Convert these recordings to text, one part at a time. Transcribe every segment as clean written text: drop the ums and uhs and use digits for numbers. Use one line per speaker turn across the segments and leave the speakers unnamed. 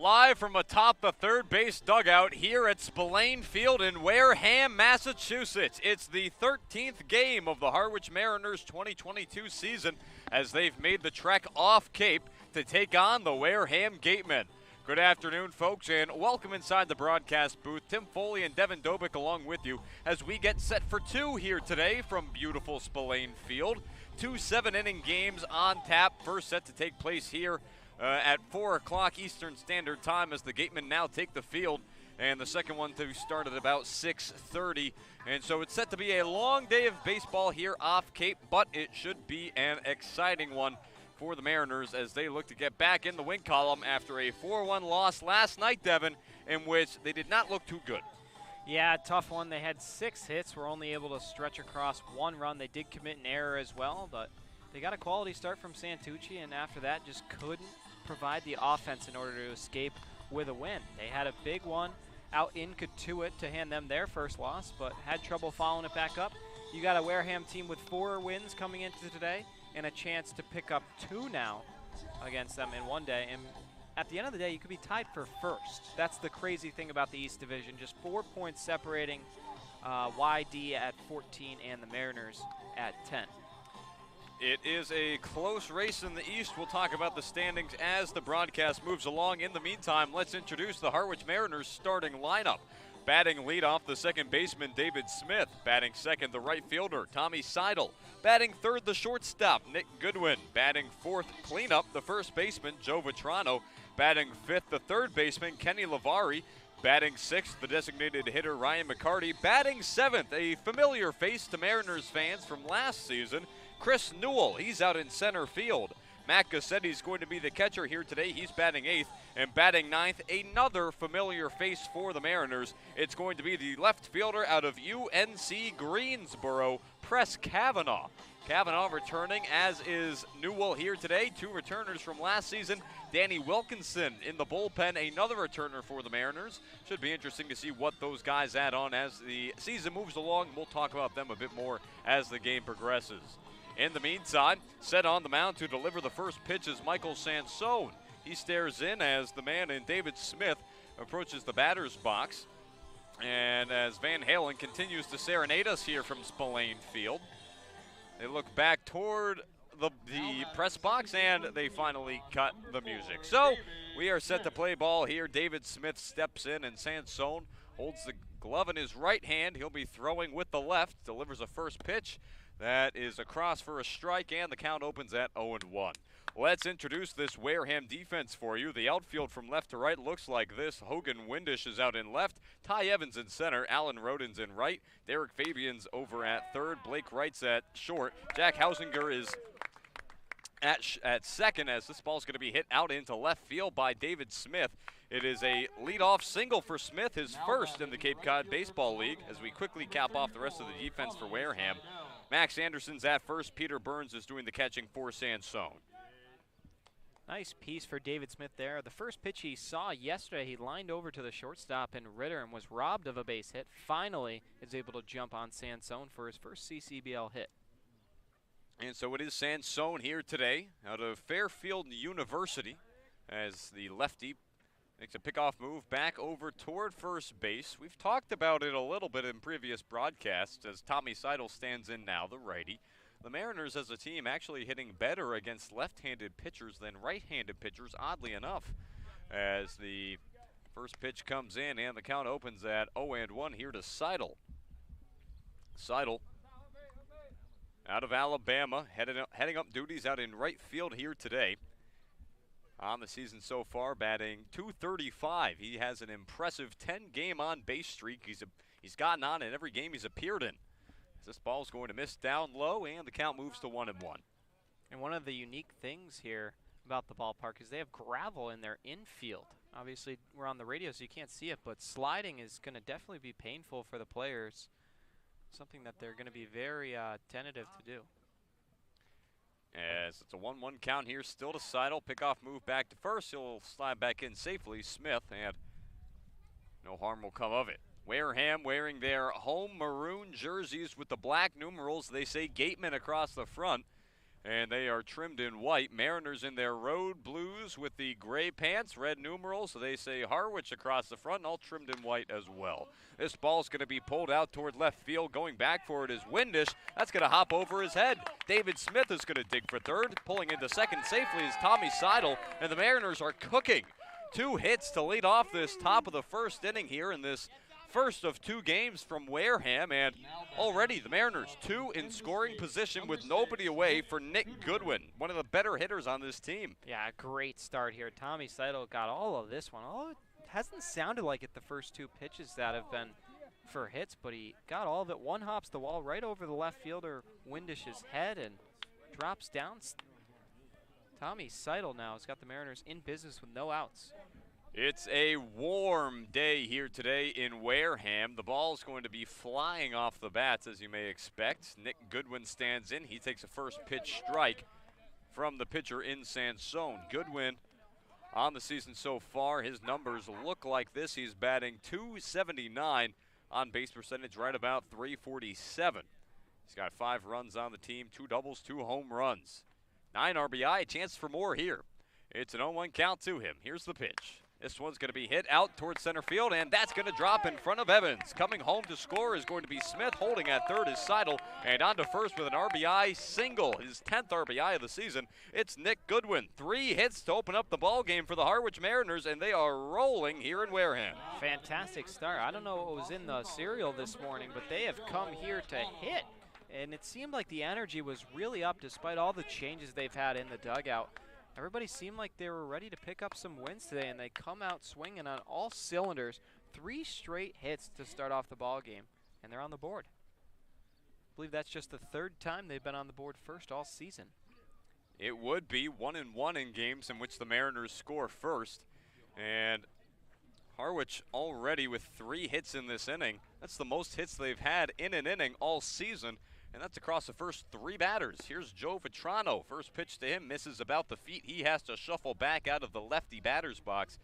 Live from atop the third base dugout here at Spillane Field in Wareham, Massachusetts. It's the 13th game of the Harwich Mariners 2022 season as they've made the trek off Cape to take on the Wareham Gatemen. Good afternoon, folks, and welcome inside the broadcast booth. Tim Foley and Devin Dobick along with you as we get set for two here today from beautiful Spillane Field. Two 7-inning games on tap. First set to take place here at 4 o'clock Eastern Standard Time as the Gatemen now take the field, and the second one to start at about 6:30. And so it's set to be a long day of baseball here off Cape, but it should be an exciting one for the Mariners as they look to get back in the win column after a 4-1 loss last night, Devin, in which they did not look too good.
Yeah, tough one. They had 6 hits, were only able to stretch across 1 run. They did commit an error as well, but they got a quality start from Santucci, and after that just couldn't provide the offense in order to escape with a win. They had a big one out in Katuitt to hand them their first loss, but had trouble following it back up. You got a Wareham team with 4 wins coming into today and a chance to pick up 2 now against them in one day. And at the end of the day, you could be tied for first. That's the crazy thing about the East Division. Just 4 points separating YD at 14 and the Mariners at 10.
It is a close race in the East. We'll talk about the standings as the broadcast moves along. In the meantime, let's introduce the Harwich Mariners starting lineup. Batting leadoff, the second baseman, David Smith. Batting second, the right fielder, Tommy Seidel. Batting third, the shortstop, Nick Goodwin. Batting fourth, cleanup, the first baseman, Joe Vitrano. Batting fifth, the third baseman, Kenny Lavari. Batting sixth, the designated hitter, Ryan McCarty. Batting seventh, a familiar face to Mariners fans from last season, Chris Newell. He's out in center field. Matt Gassetti's going to be the catcher here today. He's batting 8th. And batting 9th, another familiar face for the Mariners. It's going to be the left fielder out of UNC Greensboro, Press Kavanaugh. Kavanaugh returning, as is Newell here today. 2 returners from last season. Danny Wilkinson in the bullpen, another returner for the Mariners. Should be interesting to see what those guys add on as the season moves along. We'll talk about them a bit more as the game progresses. In the meantime, set on the mound to deliver the first pitch is Michael Sansone. He stares in as the man in David Smith approaches the batter's box. And as Van Halen continues to serenade us here from Spillane Field, they look back toward the press box and they finally cut the music. So we are set to play ball here. David Smith steps in and Sansone holds the glove in his right hand. He'll be throwing with the left, delivers a first pitch. That is across for a strike, and the count opens at 0-1. Let's introduce this Wareham defense for you. The outfield from left to right looks like this. Hogan Windish is out in left. Ty Evans in center. Alan Rodens in right. Derek Fabian's over at third. Blake Wright's at short. Jack Hausinger is at second as this ball's going to be hit out into left field by David Smith. It is a leadoff single for Smith, his first in the Cape Cod Baseball League, as we quickly cap off the rest of the defense for Wareham. Max Anderson's at first. Peter Burns is doing the catching for Sansone.
Nice piece for David Smith there. The first pitch he saw yesterday, he lined over to the shortstop and Ritter and was robbed of a base hit. Finally is able to jump on Sansone for his first CCBL hit.
And so it is Sansone here today out of Fairfield University as the lefty makes a pickoff move back over toward first base. We've talked about it a little bit in previous broadcasts as Tommy Seidel stands in now, the righty. The Mariners as a team actually hitting better against left-handed pitchers than right-handed pitchers, oddly enough, as the first pitch comes in and the count opens at 0-1 here to Seidel. Seidel out of Alabama, heading up duties out in right field here today. On the season so far, batting .235. He has an impressive 10-game on-base streak. He's gotten on in every game he's appeared in. This ball's going to miss down low, and the count moves to 1-1.
And one of the unique things here about the ballpark is they have gravel in their infield. Obviously, we're on the radio, so you can't see it, but sliding is going to definitely be painful for the players. Something that they're going to be very tentative to do.
As it's a 1-1 count here, still to Seidel. Pickoff move back to first. He'll slide back in safely. Smith, and no harm will come of it. Wareham wearing their home maroon jerseys with the black numerals. They say Gateman across the front. and they are trimmed in white. Mariners in their road blues with the gray pants, red numerals, so they say Harwich across the front, all trimmed in white as well. This ball's going to be pulled out toward left field. Going back for it is Windish. That's going to hop over his head. David Smith is going to dig for third. Pulling into second safely is Tommy Seidel, and the Mariners are cooking. 2 hits to lead off this top of the first inning here in this first of 2 games from Wareham, and already the Mariners 2 in scoring position with nobody away for Nick Goodwin, one of the better hitters on this team.
Yeah, great start here. Tommy Seidel got all of this one. Oh, it hasn't sounded like it the first 2 pitches that have been for hits, but he got all of it. One hops the wall right over the left fielder Windish's head and drops down. Tommy Seidel now has got the Mariners in business with no outs.
It's a warm day here today in Wareham. The ball's going to be flying off the bats, as you may expect. Nick Goodwin stands in. He takes a first pitch strike from the pitcher in Sansone. Goodwin on the season so far, his numbers look like this. He's batting .279, on base percentage right about .347. He's got 5 runs on the team, 2 doubles, 2 home runs. 9 RBI, a chance for more here. It's an 0-1 count to him. Here's the pitch. This one's going to be hit out towards center field, and that's going to drop in front of Evans. Coming home to score is going to be Smith. Holding at third is Seidel, and on to first with an RBI single, his 10th RBI of the season. It's Nick Goodwin. 3 hits to open up the ball game for the Harwich Mariners, and they are rolling here in Wareham.
Fantastic start. I don't know what was in the cereal this morning, but they have come here to hit, and it seemed like the energy was really up despite all the changes they've had in the dugout. Everybody seemed like they were ready to pick up some wins today, and they come out swinging on all cylinders. 3 straight hits to start off the ball game, and they're on the board. I believe that's just the 3rd time they've been on the board first all season.
It would be 1-1 in games in which the Mariners score first, and Harwich already with 3 hits in this inning. That's the most hits they've had in an inning all season. And that's across the first 3 batters. Here's Joe Vitrano. First pitch to him misses about the feet. He has to shuffle back out of the lefty batter's box.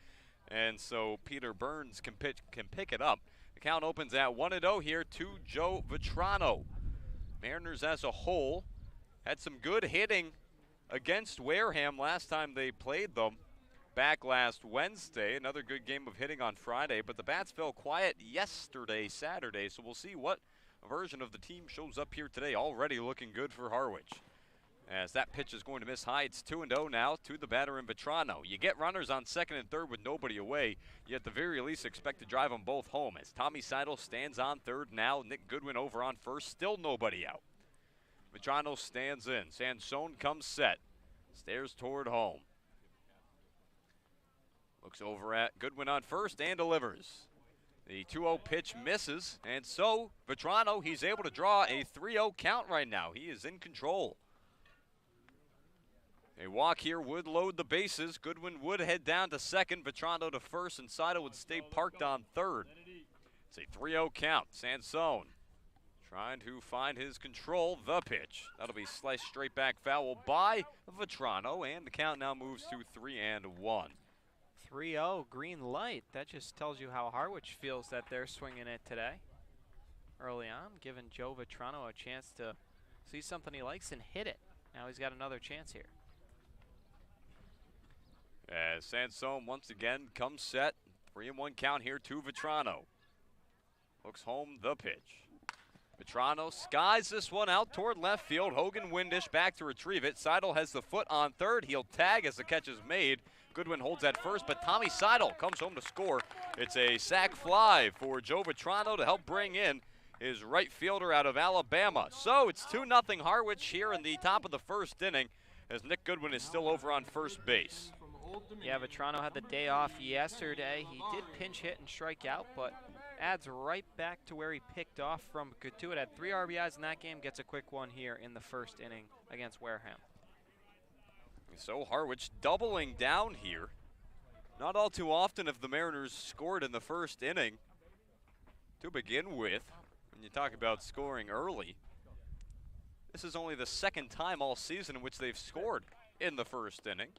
And so Peter Burns can pick it up. The count opens at 1-0 here to Joe Vitrano. Mariners as a whole had some good hitting against Wareham last time they played them back last Wednesday. Another good game of hitting on Friday. But the bats fell quiet yesterday, Saturday. So we'll see what version of the team shows up here today. Already looking good for Harwich. As that pitch is going to miss high, it's 2-0 now to the batter in Vitrano. You get runners on second and third with nobody away. You at the very least expect to drive them both home. As Tommy Seidel stands on third now, Nick Goodwin over on first, still nobody out. Vitrano stands in. Sansone comes set. Stares toward home. Looks over at Goodwin on first and delivers. The 2-0 pitch misses, and so Vitrano, he's able to draw a 3-0 count right now. He is in control. A walk here would load the bases. Goodwin would head down to second, Vitrano to first, and Seidel would stay parked on third. It's a 3-0 count. Sansone trying to find his control. The pitch. That'll be sliced straight back foul by Vitrano, and the count now moves to 3-1.
3-0, green light. That just tells you how Harwich feels that they're swinging it today. Early on, giving Joe Vitrano a chance to see something he likes and hit it. Now he's got another chance here.
As Sansone once again comes set. 3-1 count here to Vitrano. Looks home the pitch. Vitrano skies this one out toward left field. Hogan Windish back to retrieve it. Seidel has the foot on third. He'll tag as the catch is made. Goodwin holds at first, but Tommy Seidel comes home to score. It's a sac fly for Joe Vitrano to help bring in his right fielder out of Alabama. So it's 2-0 Harwich here in the top of the first inning, as Nick Goodwin is still over on first base.
Yeah, Vitrano had the day off yesterday. He did pinch hit and strike out, but adds right back to where he picked off from. Good had 3 RBIs in that game, gets a quick one here in the first inning against Wareham.
So Harwich doubling down here. Not all too often have the Mariners scored in the first inning to begin with. When you talk about scoring early, this is only the 2nd time all season in which they've scored in the first inning.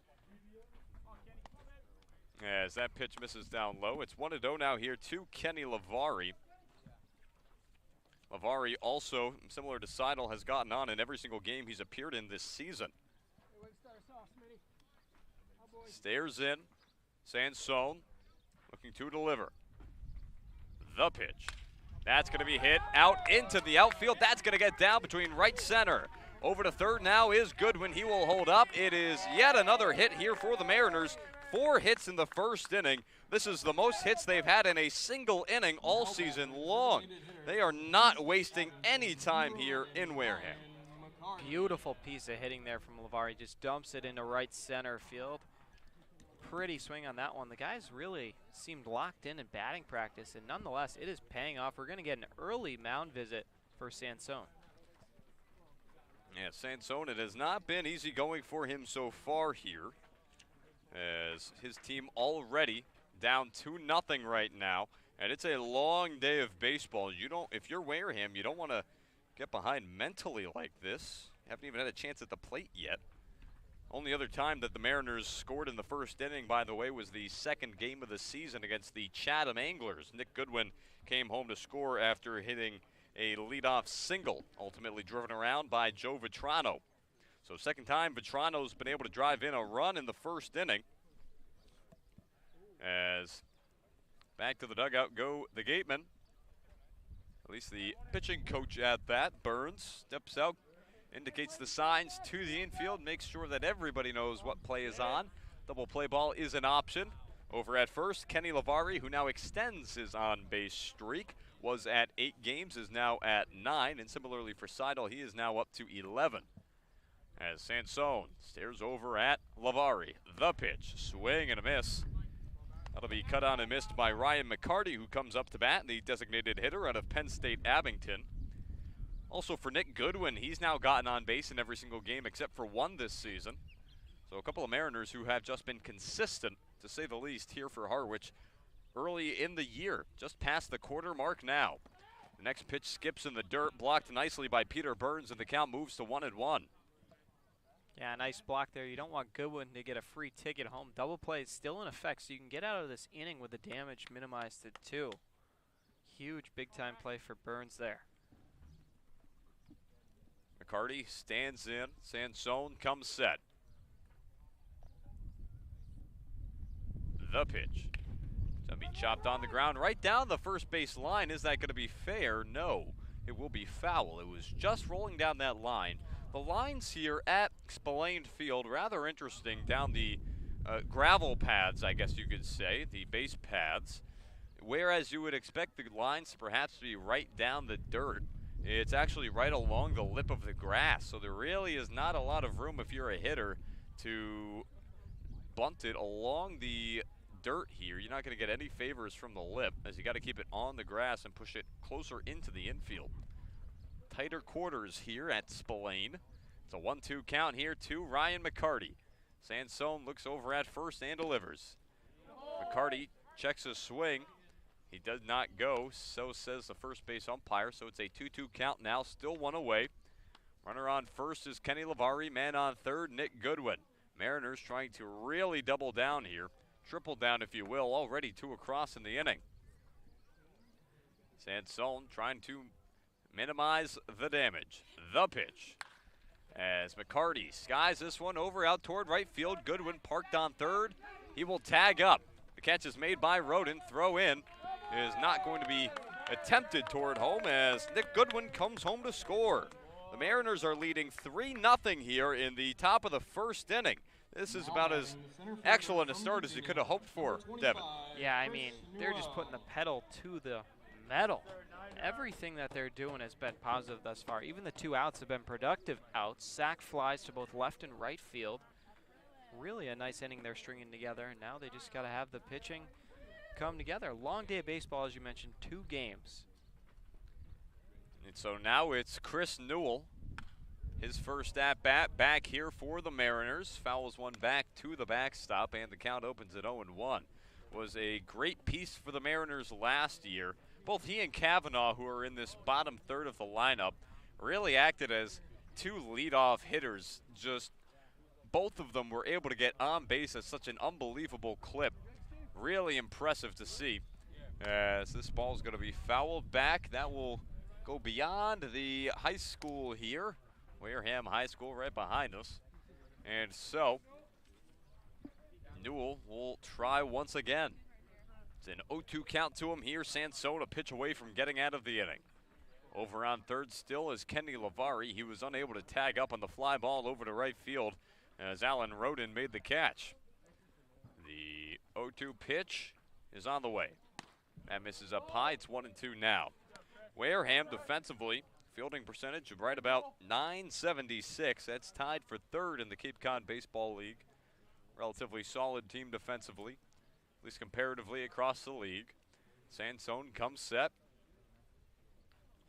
As that pitch misses down low, it's 1-0 now here to Kenny Lavari. Lavari also, similar to Seidel, has gotten on in every single game he's appeared in this season. Stares in. Sansone looking to deliver. The pitch. That's going to be hit out into the outfield. That's going to get down between right center. Over to third now is Goodwin. He will hold up. It is yet another hit here for the Mariners. 4 hits in the first inning. This is the most hits they've had in a single inning all season long. They are not wasting any time here in Wareham.
Beautiful piece of hitting there from Lavari. Just dumps it into right center field. Pretty swing on that one. The guys really seemed locked in batting practice, and nonetheless, it is paying off. We're going to get an early mound visit for Sansone.
Yeah, Sansone, it has not been easy going for him so far here, as his team already down 2-0 right now, and it's a long day of baseball. If you're Wareham, you don't want to get behind mentally like this. You haven't even had a chance at the plate yet. Only other time that the Mariners scored in the first inning, by the way, was the second game of the season against the Chatham Anglers. Nick Goodwin came home to score after hitting a leadoff single, ultimately driven around by Joe Vitrano. So second time Vitrano's been able to drive in a run in the first inning. As back to the dugout go the gateman. At least the pitching coach at that. Burns steps out, indicates the signs to the infield, makes sure that everybody knows what play is on. Double play ball is an option. Over at first, Kenny Lavari, who now extends his on-base streak, was at 8 games, is now at 9, and similarly for Seidel, he is now up to 11. As Sansone stares over at Lavari. The pitch, swing and a miss. That'll be cut on and missed by Ryan McCarty, who comes up to bat, the designated hitter out of Penn State Abington. Also for Nick Goodwin, he's now gotten on base in every single game except for one this season. So a couple of Mariners who have just been consistent, to say the least, here for Harwich early in the year, just past the quarter mark now. The next pitch skips in the dirt, blocked nicely by Peter Burns, and the count moves to 1-1.
Yeah, nice block there. You don't want Goodwin to get a free ticket home. Double play is still in effect, so you can get out of this inning with the damage minimized to 2. Huge big-time play for Burns there.
McCarty stands in. Sansone comes set. The pitch. It's going to be chopped on the ground right down the first base line. Is that going to be fair? No, it will be foul. It was just rolling down that line. The lines here at Spillane Field, rather interesting down the gravel pads, I guess you could say, the base pads. Whereas you would expect the lines to perhaps be right down the dirt, it's actually right along the lip of the grass. So there really is not a lot of room if you're a hitter to bunt it along the dirt here. You're not going to get any favors from the lip, as you got to keep it on the grass and push it closer into the infield. Tighter quarters here at Spillane. It's a 1-2 count here to Ryan McCarty. Sansone looks over at first and delivers. McCarty checks his swing. He does not go, so says the first base umpire. So it's a 2-2 count now, still 1 away. Runner on first is Kenny Lavari, man on third, Nick Goodwin. Mariners trying to really double down here. Triple down, if you will, already 2 across in the inning. Sansone trying to minimize the damage. The pitch. As McCarty skies this one over out toward right field. Goodwin parked on third. He will tag up. The catch is made by Roden. Throw in is not going to be attempted toward home, as Nick Goodwin comes home to score. The Mariners are leading 3-0 here in the top of the first inning. This is about as excellent a start as you could have hoped for, Devin.
Yeah, I mean, they're just putting the pedal to the metal. Everything that they're doing has been positive thus far. Even the 2 outs have been productive outs. Sack flies to both left and right field. Really a nice inning they're stringing together, and now they just got to have the pitching come together. Long day of baseball, as you mentioned, 2 games.
And so now it's Chris Newell. His first at-bat back here for the Mariners. Fouls one back to the backstop, and the count opens at 0-1. Was a great piece for the Mariners last year. Both he and Kavanaugh, who are in this bottom third of the lineup, really acted as 2 leadoff hitters. Just both of them were able to get on base at such an unbelievable clip. Really impressive to see. As this ball is going to be fouled back, that will go beyond the high school here. Wareham High School right behind us. And so, Newell will try once again. It's an 0-2 count to him here. Sansone a pitch away from getting out of the inning. Over on third still is Kenny Lavari. He was unable to tag up on the fly ball over to right field as Alan Roden made the catch. The 0-2 pitch is on the way. That misses up high. It's 1-2 now. Wareham defensively, fielding percentage of right about .976. That's tied for third in the Cape Cod Baseball League. Relatively solid team defensively, at least comparatively across the league. Sansone comes set.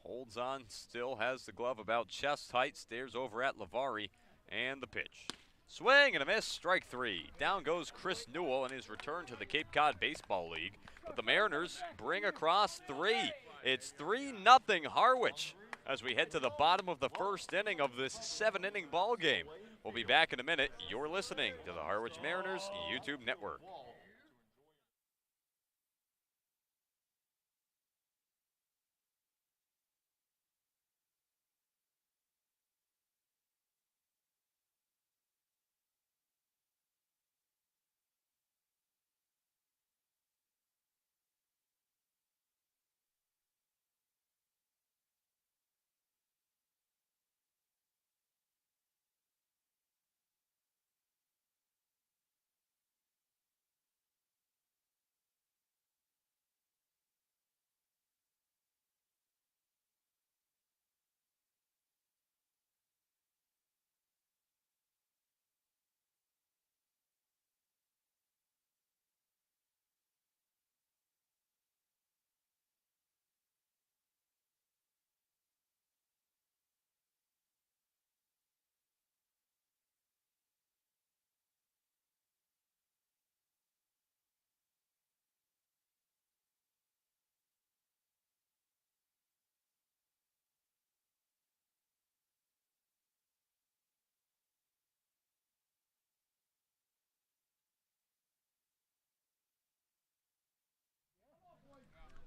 Holds on, still has the glove about chest height, stares over at Lavari, and the pitch. Swing and a miss, strike three. Down goes Chris Newell in his return to the Cape Cod Baseball League. But the Mariners bring across three. It's 3-0 Harwich as we head to the bottom of the first inning of this 7-inning ball game. We'll be back in a minute. You're listening to the Harwich Mariners YouTube Network.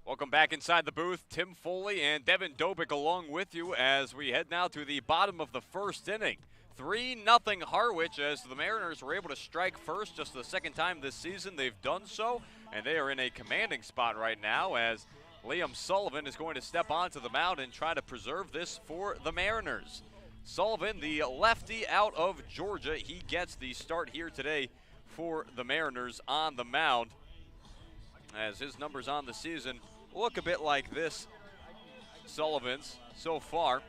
Welcome back inside the booth. Tim Foley and Devin Dobick along with you as we head now to the bottom of the first inning. 3-0 Harwich as the Mariners were able to strike first just the second time this season they've done so. And they are in a commanding spot right now as Liam Sullivan is going to step onto the mound and try to preserve this for the Mariners. Sullivan, the lefty out of Georgia, he gets the start here today for the Mariners on the mound, as his numbers on the season look a bit like this. Sullivan's so far.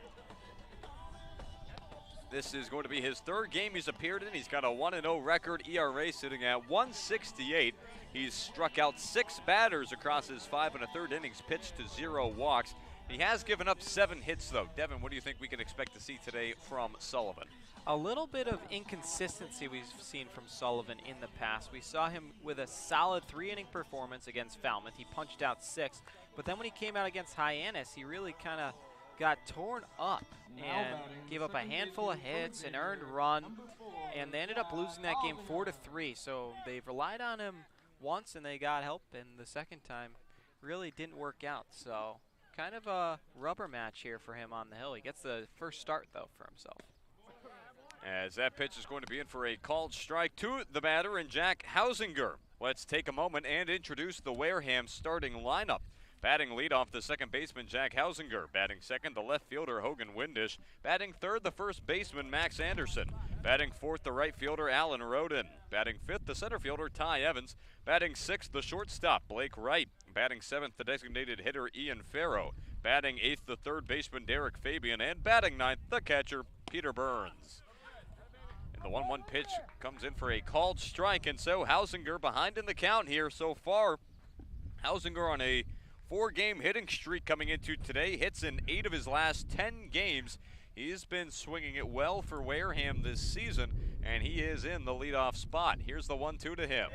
This is going to be his third game he's appeared in. He's got a 1-0 record, ERA sitting at 168. He's struck out 6 batters across his 5 1/3 innings, pitched to 0 walks. He has given up 7 hits, though. Devin, what do you think we can expect to see today from Sullivan?
A little bit of inconsistency we've seen from Sullivan in the past. We saw him with a solid 3-inning performance against Falmouth. He punched out 6, but then when he came out against Hyannis, he really kind of got torn up and gave up a handful of hits, an earned run, and they ended up losing that game 4-3. So they've relied on him once and they got help, and the second time really didn't work out. So kind of a rubber match here for him on the hill. He gets the first start, though, for himself.
As that pitch is going to be in for a called strike to the batter and Jack Hausinger. Let's take a moment and introduce the Wareham starting lineup. Batting leadoff, the second baseman, Jack Hausinger. Batting second, the left fielder, Hogan Windish. Batting third, the first baseman, Max Anderson. Batting fourth, the right fielder, Alan Roden. Batting fifth, the center fielder, Ty Evans. Batting sixth, the shortstop, Blake Wright. Batting seventh, the designated hitter, Ian Farrow. Batting eighth, the third baseman, Derek Fabian. And batting ninth, the catcher, Peter Burns. The 1-1 pitch comes in for a called strike, and so Hausinger behind in the count here so far. Hausinger on a 4-game hitting streak coming into today. Hits in 8 of his last 10 games. He's been swinging it well for Wareham this season, and he is in the leadoff spot. Here's the 1-2 to him.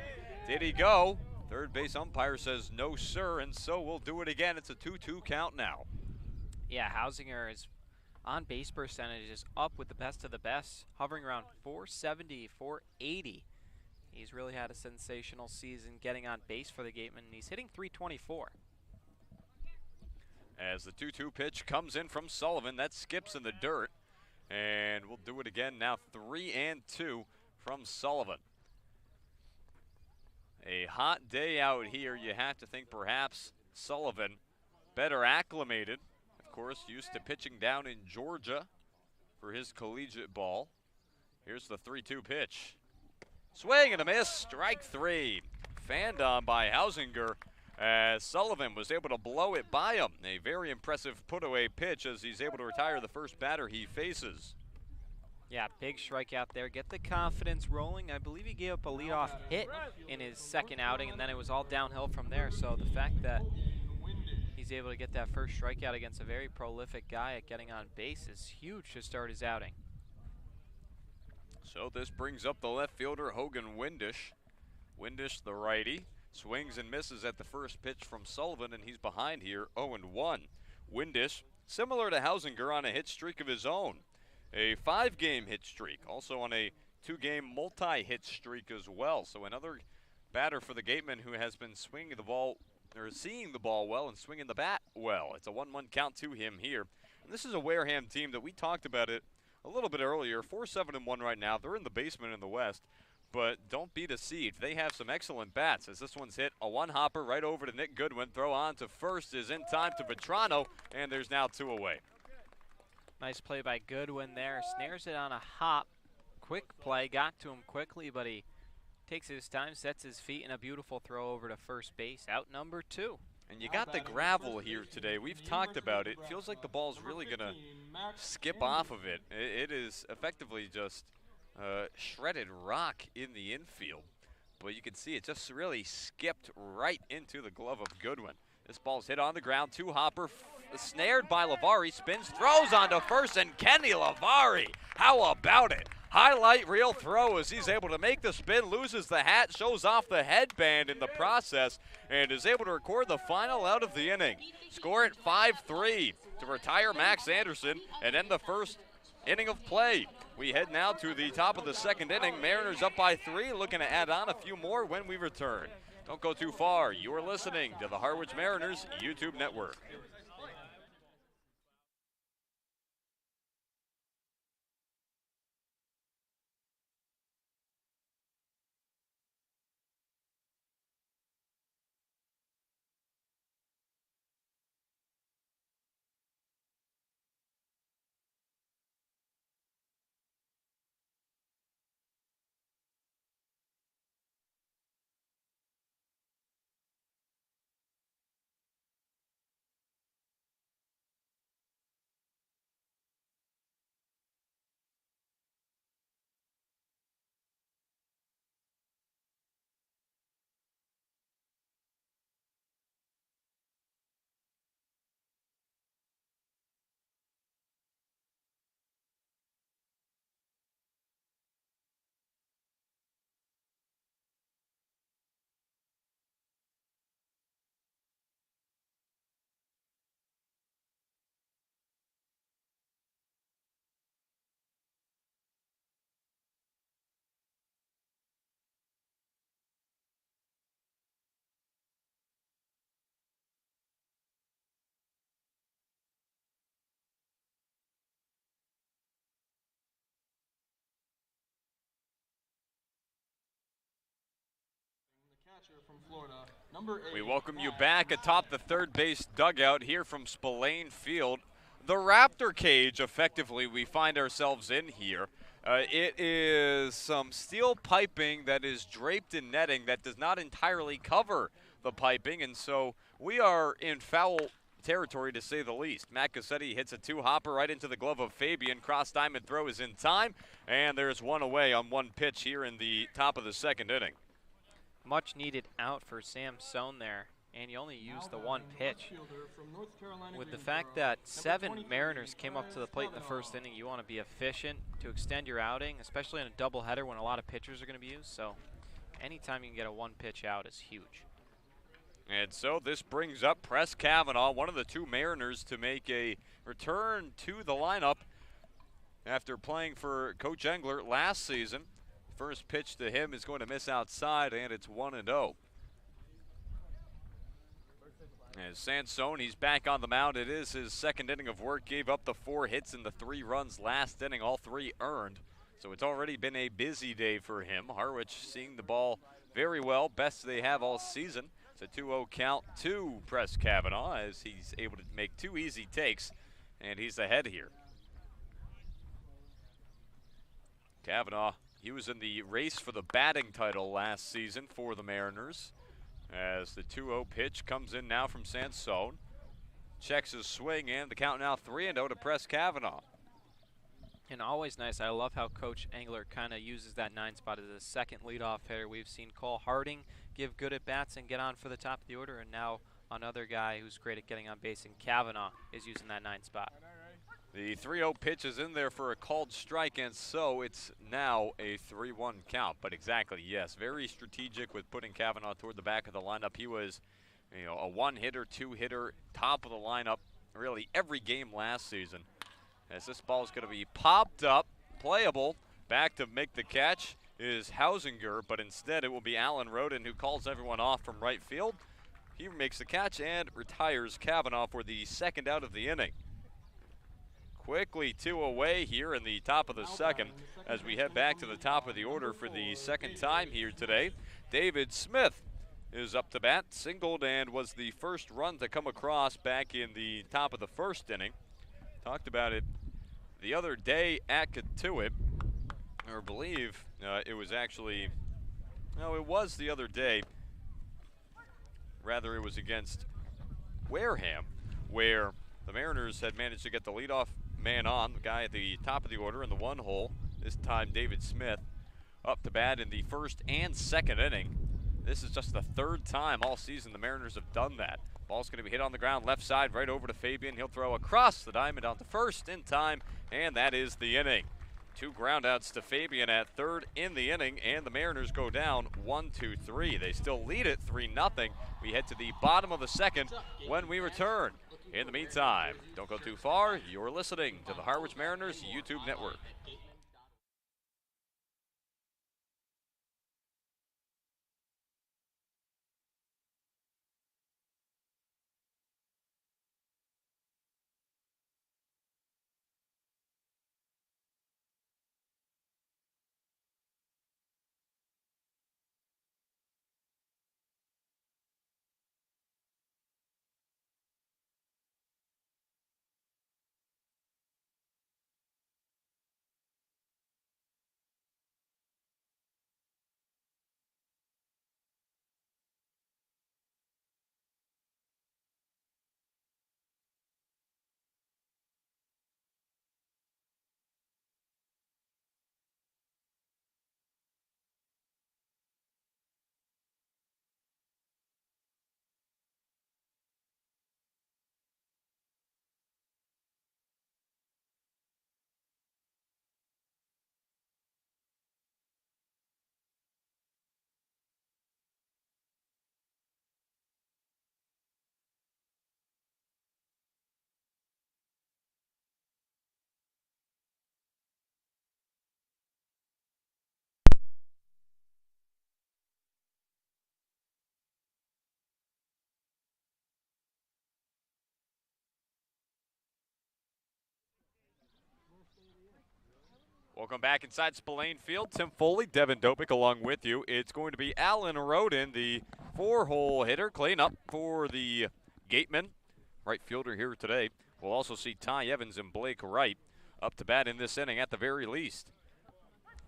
Did he go? Third base umpire says no, sir, and so we'll do it again. It's a 2-2 count now.
Yeah, Hausinger is on base percentage is up with the best of the best, hovering around 470, 480. He's really had a sensational season getting on base for the Gatemen, and he's hitting .324.
As the 2-2 pitch comes in from Sullivan, that skips in the dirt. And we'll do it again now, 3-2 from Sullivan. A hot day out here. You have to think perhaps Sullivan better acclimated. Of course, used to pitching down in Georgia for his collegiate ball. Here's the 3-2 pitch. Swing and a miss, strike three. Fanned on by Hausinger as Sullivan was able to blow it by him. A very impressive put-away pitch as he's able to retire the first batter he faces.
Yeah, big strikeout there. Get the confidence rolling. I believe he gave up a leadoff hit in his second outing, and then it was all downhill from there. So the fact that he's able to get that first strikeout against a very prolific guy at getting on base is huge to start his outing.
So this brings up the left fielder, Hogan Windish. Windish, the righty, swings and misses at the first pitch from Sullivan, and he's behind here, 0-1. Windish, similar to Hausinger, on a hit streak of his own. A 5-game hit streak, also on a 2-game multi-hit streak as well. So another batter for the Gateman who has been swinging the ball, or seeing the ball well and swinging the bat well. It's a 1-1 count to him here. And this is a Wareham team that we talked about it a little bit earlier. 4-7-1 right now. They're in the basement in the West. But don't be deceived. They have some excellent bats as this one's hit a one-hopper right over to Nick Goodwin. Throw on to first is in time to Vetrano, and there's now 2 away.
Nice play by Goodwin there. Snares it on a hop. Quick play. Got to him quickly, but he takes his time, sets his feet, and a beautiful throw over to first base. Out number 2.
And you got the gravel here today. We've talked about it. Feels like the ball's really going to skip off of it. It is effectively just shredded rock in the infield. But you can see it just really skipped right into the glove of Goodwin. This ball's hit on the ground. 2-hopper, snared by Lavari, spins, throws onto first, and Kenny Lavari, how about it? Highlight reel throw as he's able to make the spin, loses the hat, shows off the headband in the process, and is able to record the final out of the inning. Score it 5-3 to retire Max Anderson and end the first inning of play. We head now to the top of the second inning. Mariners up by 3, looking to add on a few more when we return. Don't go too far. You are listening to the Harwich Mariners YouTube network.
From Florida, number 8.
We welcome you back atop the third base dugout here from Spillane Field. The Raptor cage, effectively, we find ourselves in here. It is some steel piping that is draped in netting that does not entirely cover the piping, and so we are in foul territory to say the least. Matt Cassetti hits a 2-hopper right into the glove of Fabian. Cross diamond throw is in time, and there's 1 away on 1 pitch here in the top of the second inning.
Much needed out for Sam Sohn there, and you only used the 1 pitch. With the fact that 7 Mariners came up to the plate in the first inning, you want to be efficient to extend your outing, especially in a doubleheader when a lot of pitchers are going to be used. So anytime you can get a 1 pitch out is huge.
And so this brings up Press Kavanaugh, one of the 2 Mariners to make a return to the lineup after playing for Coach Engler last season. First pitch to him is going to miss outside, and it's 1-0. As Sansone, he's back on the mound. It is his second inning of work. Gave up the 4 hits and the 3 runs last inning, all 3 earned. So it's already been a busy day for him. Harwich seeing the ball very well, best they have all season. It's a 2-0 count to Press Kavanaugh as he's able to make 2 easy takes, and he's ahead here. Kavanaugh, he was in the race for the batting title last season for the Mariners. As the 2-0 pitch comes in now from Sansone. Checks his swing, and the count now 3-0 to Press Kavanaugh.
And always nice. I love how Coach Engler kind of uses that 9 spot as a second leadoff hitter. We've seen Cole Harding give good at-bats and get on for the top of the order, and now another guy who's great at getting on base, and Kavanaugh is using that 9 spot.
The 3-0 pitch is in there for a called strike, and so it's now a 3-1 count. But exactly, yes, very strategic with putting Kavanaugh toward the back of the lineup. He was, a 1-hitter, 2-hitter, top of the lineup really every game last season. As this ball is going to be popped up, playable, back to make the catch is Hausinger, but instead it will be Alan Roden who calls everyone off from right field. He makes the catch and retires Kavanaugh for the second out of the inning. Quickly 2 away here in the top of the second as we head back to the top of the order for the second time here today. David Smith is up to bat, singled, and was the first run to come across back in the top of the first inning. Talked about it the other day at Katuitt, or believe it was actually, no, it was the other day. Rather, it was against Wareham, where the Mariners had managed to get the leadoff man on, the guy at the top of the order in the 1 hole, this time David Smith, up to bat in the first and second inning. This is just the 3rd time all season the Mariners have done that. Ball's going to be hit on the ground, left side, right over to Fabian. He'll throw across the diamond onto first in time, and that is the inning. 2 groundouts to Fabian at third in the inning, and the Mariners go down 1-2-3. They still lead it 3-0. We head to the bottom of the second when we return. In the meantime, don't go too far. You're listening to the Harwich Mariners YouTube network. Welcome back inside Spillane Field. Tim Foley, Devin Dopick along with you. It's going to be Alan Roden, the 4-hole hitter, cleanup for the Gateman, right fielder here today. We'll also see Ty Evans and Blake Wright up to bat in this inning at the very least.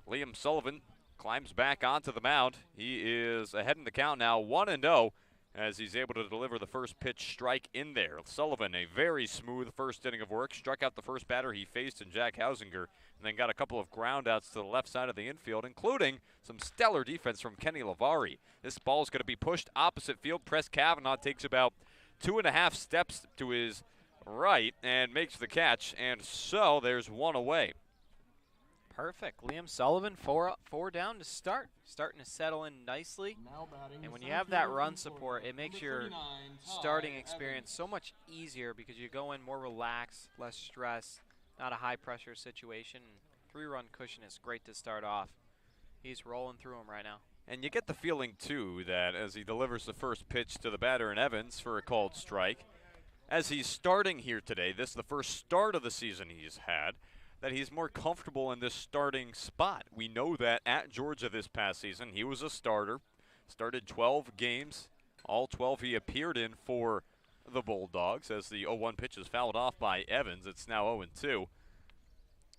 Liam Sullivan climbs back onto the mound. He is ahead in the count now, 1-0, as he's able to deliver the first pitch strike in there. Sullivan, a very smooth first inning of work, struck out the first batter he faced in Jack Hausinger, and then got a couple of groundouts to the left side of the infield, including some stellar defense from Kenny Lavari. This ball is going to be pushed opposite field. Press Kavanaugh takes about 2.5 steps to his right and makes the catch, and so there's 1 away.
Perfect. Liam Sullivan, four down to start. Starting to settle in nicely. And when you have that run support, it makes your starting experience so much easier because you go in more relaxed, less stress, not a high-pressure situation. 3-run cushion is great to start off. He's rolling through them right now.
And you get the feeling, too, that as he delivers the first pitch to the batter in Evans for a called strike, as he's starting here today, this is the first start of the season he's had, that he's more comfortable in this starting spot. We know that at Georgia this past season, he was a starter, started 12 games, all 12 he appeared in for the Bulldogs as the 0-1 pitch is fouled off by Evans. It's now 0-2.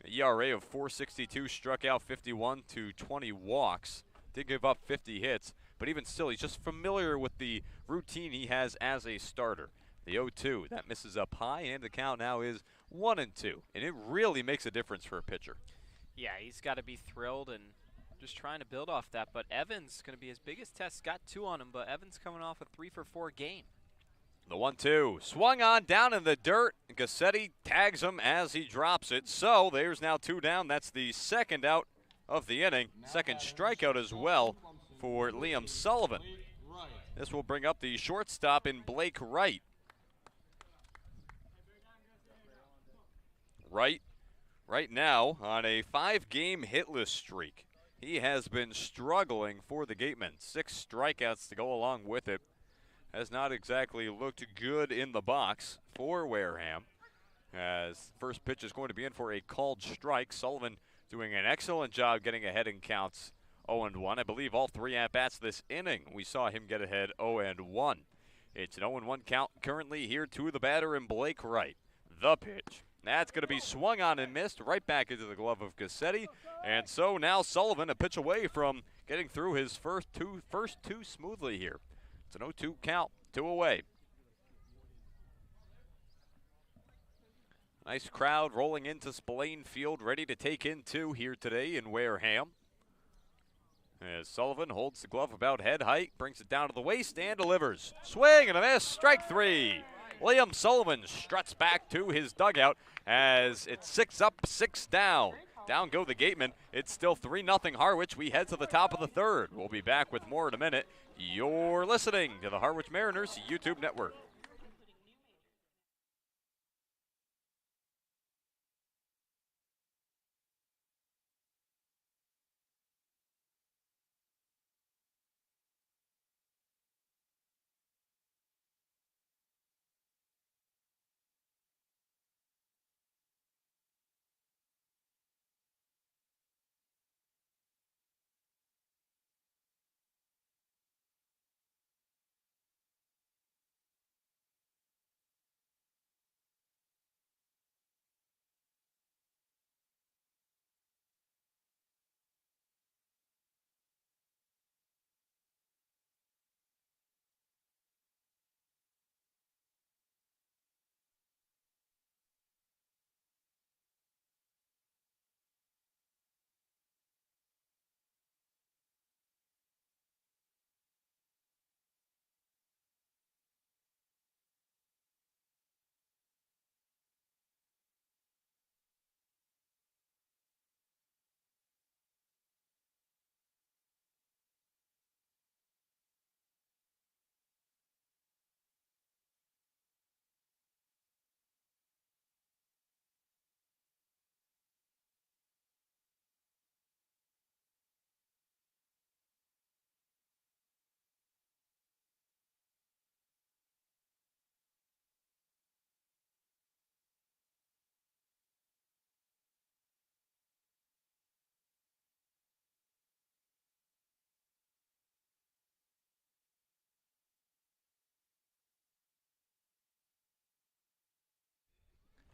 ERA of 4.62, struck out 51 to 20 walks. Did give up 50 hits, but even still, he's just familiar with the routine he has as a starter. The 0-2, that misses up high, and the count now is 1-2. And it really makes a difference for a pitcher.
Yeah, he's got to be thrilled and just trying to build off that. But Evans going to be his biggest test. Got 2 on him, but Evans coming off a 3-for-4 game.
The 1-2, swung on down in the dirt. Gassetti tags him as he drops it. So there's now 2 down. That's the second out of the inning. Second strikeout as well for Liam Sullivan. This will bring up the shortstop in Blake Wright. Right now on a 5-game hitless streak. He has been struggling for the Gatemen. 6 strikeouts to go along with it. Has not exactly looked good in the box for Wareham. As first pitch is going to be in for a called strike. Sullivan doing an excellent job getting ahead in counts 0-1. I believe all 3 at-bats this inning we saw him get ahead 0-1. It's an 0-1 count currently here to the batter in Blake Wright. The pitch. That's going to be swung on and missed right back into the glove of Gassetti. And so now Sullivan a pitch away from getting through his first two smoothly here. It's an 0-2 count, 2 away. Nice crowd rolling into Spillane Field, ready to take in 2 here today in Wareham. As Sullivan holds the glove about head height, brings it down to the waist and delivers. Swing and a miss, strike 3. Liam Sullivan struts back to his dugout as it's 6 up, 6 down. Down go the Gatemen. It's still 3-0 Harwich. We head to the top of the 3rd. We'll be back with more in a minute. You're listening to the Harwich Mariners YouTube Network.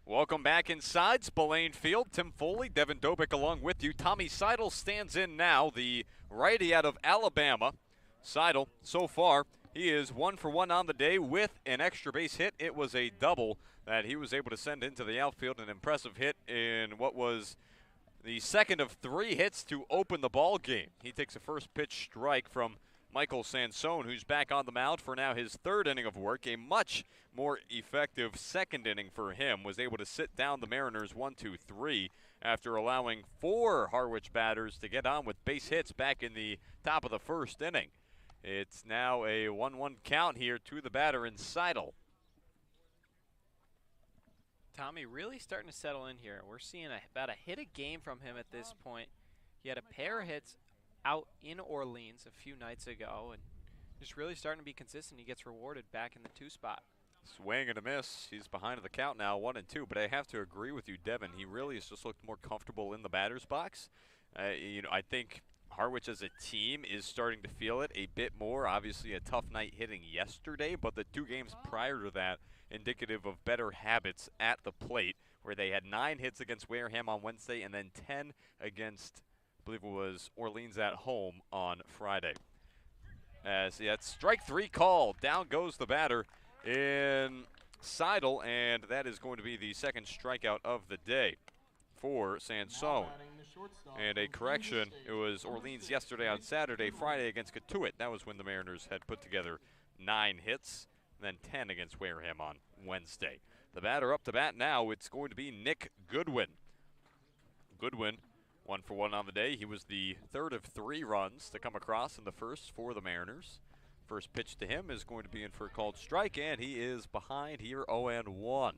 Welcome back inside Spillane Field. Tim Foley, Devin Dobick along with you. Tommy Seidel stands in now, the righty out of Alabama. Seidel, so far, he is 1 for 1 on the day with an extra base hit. It was a double that he was able to send into the outfield. An impressive hit in what was the second of 3 hits to open the ball game. He takes a first pitch strike from Michael Sansone, who's back on the mound for now his 3rd inning of work. A much more effective 2nd inning for him. Was able to sit down the Mariners 1-2-3 after allowing 4 Harwich batters to get on with base hits back in the top of the 1st inning. It's now a 1-1 count here to the batter in Seidel.
Tommy really starting to settle in here. We're seeing about a hit a game from him at this point. He had a pair of hits out in Orleans a few nights ago, and just really starting to be consistent. He gets rewarded back in the 2 spot.
Swing and a miss. He's behind the count now, 1-2. But I have to agree with you, Devin. He really has just looked more comfortable in the batter's box. I think Harwich as a team is starting to feel it a bit more. Obviously, a tough night hitting yesterday, but the 2 games prior to that, indicative of better habits at the plate, where they had 9 hits against Wareham on Wednesday and then 10 against, I believe it was Orleans at home on Friday. As that's strike 3 call. Down goes the batter in Seidel, and that is going to be the second strikeout of the day for Sansone. And a correction, it was Orleans yesterday on Saturday. Friday against Cotuit, that was when the Mariners had put together 9 hits, and then 10 against Wareham on Wednesday. The batter up to bat now, it's going to be Nick Goodwin. Goodwin, 1 for 1 on the day. He was the 3rd of 3 runs to come across in the first for the Mariners. First pitch to him is going to be in for a called strike, and he is behind here 0-1.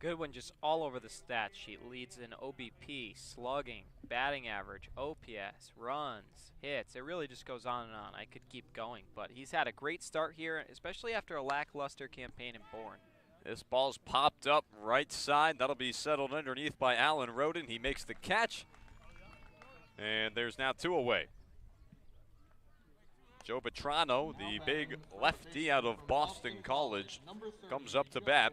Goodwin just all over the stat sheet. Leads in OBP, slugging, batting average, OPS, runs, hits. It really just goes on and on. I could keep going, but he's had a great start here, especially after a lackluster campaign in Bourne.
This ball's popped up right side. That'll be settled underneath by Alan Roden. He makes the catch, and there's now 2 away. Joe Petrano, the big lefty out of Boston College, comes up to bat.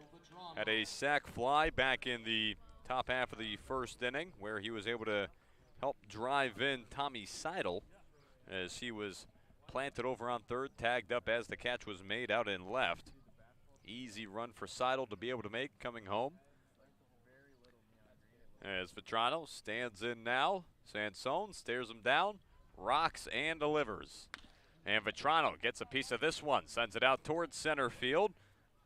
Had a sac fly back in the top half of the first inning, where he was able to help drive in Tommy Seidel as he was planted over on third, tagged up as the catch was made out in left. Easy run for Seidel to be able to make coming home. As Vetrano stands in now, Sansone stares him down, rocks and delivers. And Vetrano gets a piece of this one, sends it out towards center field.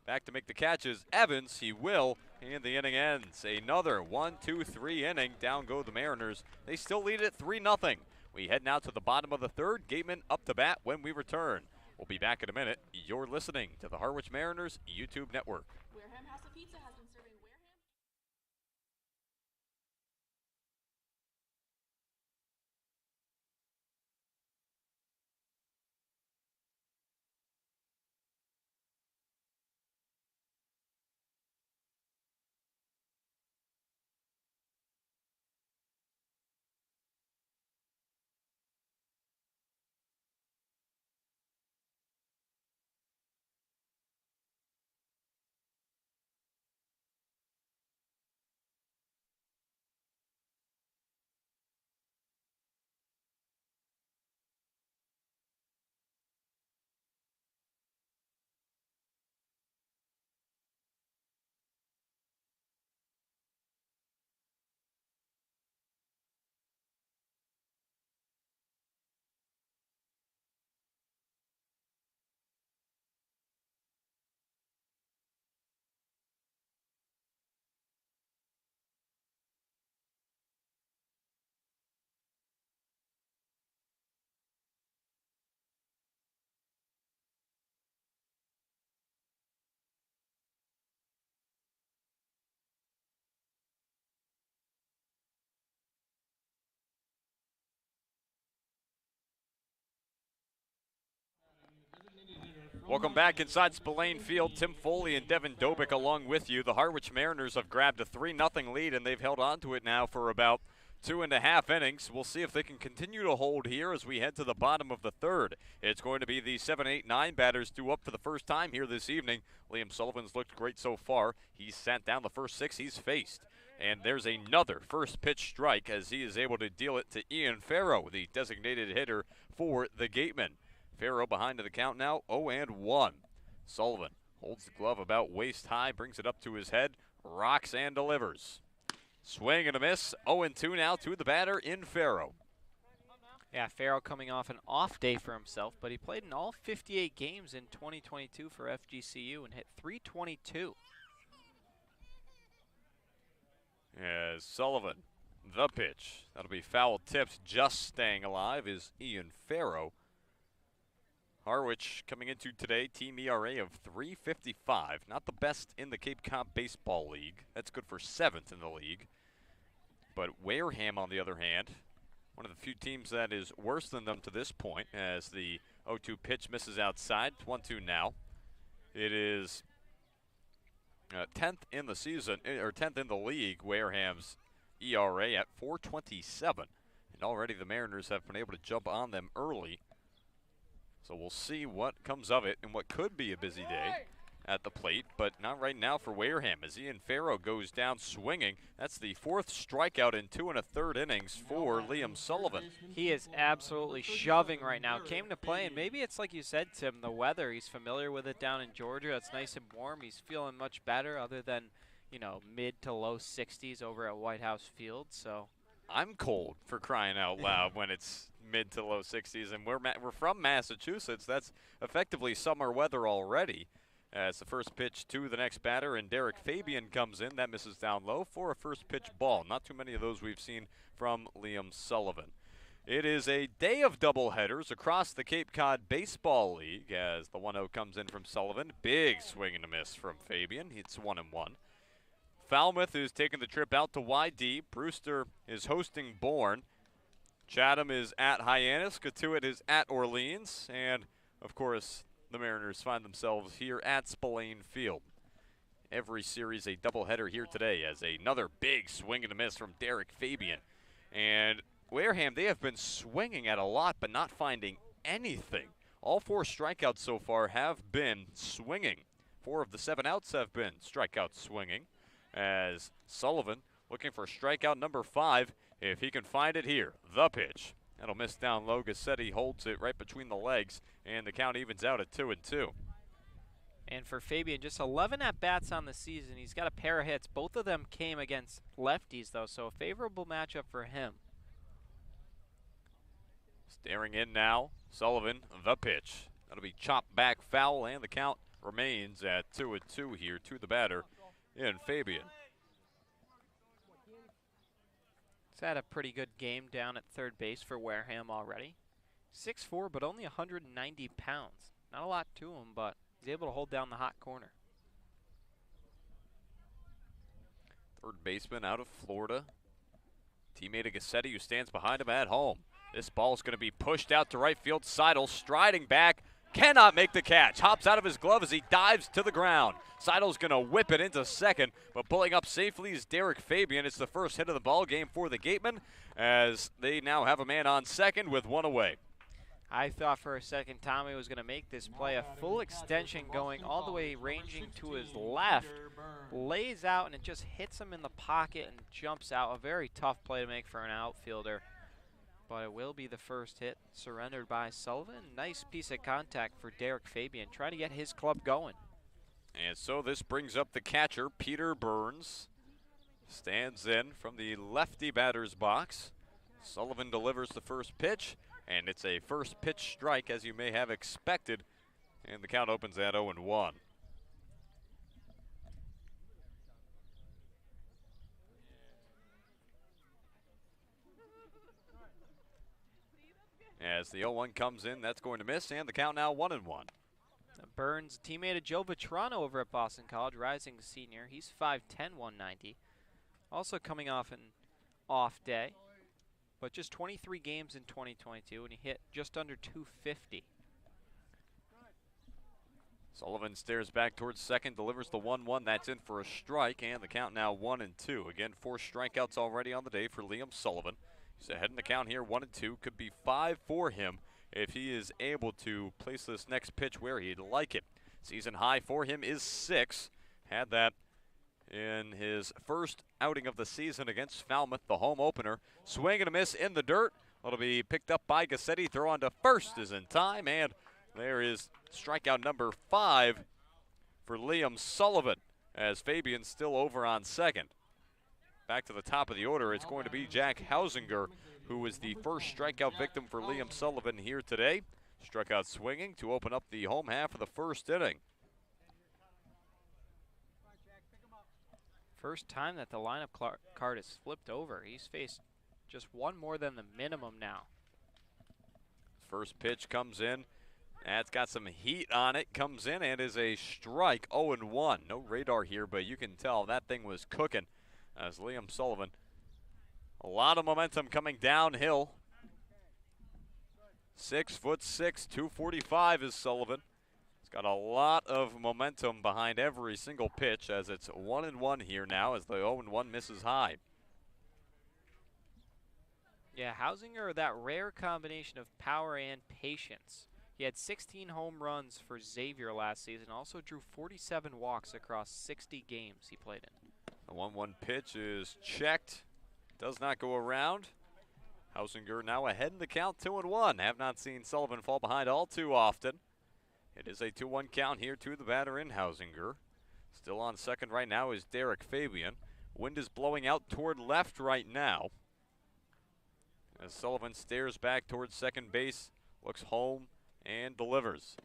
Back to make the catch is Evans. He will, and the inning ends. Another 1-2-3 inning. Down go the Mariners. They still lead it 3-0. We head now to the bottom of the third. Gateman up to bat when we return. We'll be back in a minute. You're listening to the Harwich Mariners YouTube network.
Wareham House of Pizza has been serving Wareham.
Welcome back inside Spillane Field. Tim Foley and Devin Dobick along with you. The Harwich Mariners have grabbed a 3-0 lead, and they've held on to it now for about 2.5 innings. We'll see if they can continue to hold here as we head to the bottom of the third. It's going to be the 7, 8, 9 batters due up for the first time here this evening. Liam Sullivan's looked great so far. He's sat down the first 6 he's faced. And there's another first pitch strike as he is able to deal it to Ian Farrow, the designated hitter for the Gatemen. Farrow behind to the count now, 0-1. Sullivan holds the glove about waist high, brings it up to his head, rocks and delivers. Swing and a miss, 0-2 now to the batter in Farrow.
Yeah, Farrow coming off an off day for himself, but he played in all 58 games in 2022 for FGCU and hit .322.
As Sullivan, the pitch. That'll be foul tipped. Just staying alive is Ian Farrow. Harwich coming into today, team ERA of .355. Not the best in the Cape Cod Baseball League. That's good for 7th in the league. But Wareham, on the other hand, one of the few teams that is worse than them to this point, as the 0-2 pitch misses outside. 1-2 now. It is 10th in the season, or 10th in the league, Wareham's ERA at 4.27. And already the Mariners have been able to jump on them early. So we'll see what comes of it and what could be a busy day at the plate, but not right now for Wareham as Ian Farrow goes down swinging. That's the 4th strikeout in 2 1/3 innings for Liam Sullivan.
He is absolutely shoving right now. Came to play, and maybe it's like you said, Tim, the weather. He's familiar with it down in Georgia. It's nice and warm. He's feeling much better other than, you know, mid to low 60s over at White House Field. So
I'm cold, for crying out loud, when it's mid to low 60s, and we're from Massachusetts. That's effectively summer weather already. As the first pitch to the next batter, and Derek Fabian comes in. That misses down low for a first pitch ball. Not too many of those we've seen from Liam Sullivan. It is a day of doubleheaders across the Cape Cod Baseball League as the 1-0 comes in from Sullivan. Big swing and a miss from Fabian. It's 1-1. Falmouth is taking the trip out to YD. Brewster is hosting Bourne. Chatham is at Hyannis. Cotuit is at Orleans. And, of course, the Mariners find themselves here at Spillane Field. Every series a doubleheader here today as another big swing and a miss from Derek Fabian. And Wareham, they have been swinging at a lot but not finding anything. All 4 strikeouts so far have been swinging. 4 of the 7 outs have been strikeouts swinging as Sullivan looking for strikeout number 5 if he can find it here. The pitch. That'll miss down low. Gassetti holds it right between the legs, and the count evens out at 2-2.
And for Fabian, just 11 at-bats on the season. He's got a pair of hits. Both of them came against lefties, though, so a favorable matchup for him.
Staring in now, Sullivan, the pitch. That'll be chopped back foul, and the count remains at 2-2 here to the batter in Fabian.
He's had a pretty good game down at third base for Wareham already. 6'4", but only 190 pounds. Not a lot to him, but he's able to hold down the hot corner.
Third baseman out of Florida. Teammate of Gassetti who stands behind him at home. This ball's going to be pushed out to right field. Seidel striding back. Cannot make the catch. Hops out of his glove as he dives to the ground. Seidel's going to whip it into second, but pulling up safely is Derek Fabian. It's the first hit of the ball game for the Gatemen as they now have a man on second with 1 away.
I thought for a second Tommy was going to make this play. A full extension going all the way ranging to his left. Lays out and it just hits him in the pocket and jumps out. A very tough play to make for an outfielder. But it will be the first hit surrendered by Sullivan. Nice piece of contact for Derek Fabian, trying to get his club going.
And so this brings up the catcher, Peter Burns. Stands in from the lefty batter's box. Sullivan delivers the first pitch, and it's a first pitch strike as you may have expected. And the count opens at 0-1. As the 0-1 comes in, that's going to miss, and the count now 1-1.
Burns, teammate of Joe Vitrano over at Boston College, rising senior. He's 5'10", 190. Also coming off an off day, but just 23 games in 2022, and he hit just under 250.
Sullivan stares back towards second, delivers the 1-1. That's in for a strike, and the count now 1-2. Again, 4 strikeouts already on the day for Liam Sullivan. He's ahead in the count here, 1-2. Could be 5 for him if he is able to place this next pitch where he'd like it. Season high for him is 6. Had that in his first outing of the season against Falmouth, the home opener. Swing and a miss in the dirt. It'll be picked up by Gassetti. Throw on to first is in time, and there is strikeout number 5 for Liam Sullivan as Fabian's still over on second. Back to the top of the order, it's going to be Jack Hausinger, who was the first strikeout victim for Liam Sullivan here today. Struck out swinging to open up the home half of the first inning.
First time that the lineup card is flipped over. He's faced just one more than the minimum now.
First pitch comes in. That's got some heat on it. Comes in and is a strike, 0-1. No radar here, but you can tell that thing was cooking as Liam Sullivan. A lot of momentum coming downhill 6'6", 245 is Sullivan. He's got a lot of momentum behind every single pitch as it's 1-1 here now as the 0-1 misses high.
Yeah, Hausinger, that rare combination of power and patience. He had 16 home runs for Xavier last season, also drew 47 walks across 60 games he played in.
The 1-1 pitch is checked, does not go around. Hausinger now ahead in the count, 2-1. Have not seen Sullivan fall behind all too often. It is a 2-1 count here to the batter in Hausinger. Still on second right now is Derek Fabian. Wind is blowing out toward left right now. As Sullivan stares back towards second base, looks home, and delivers.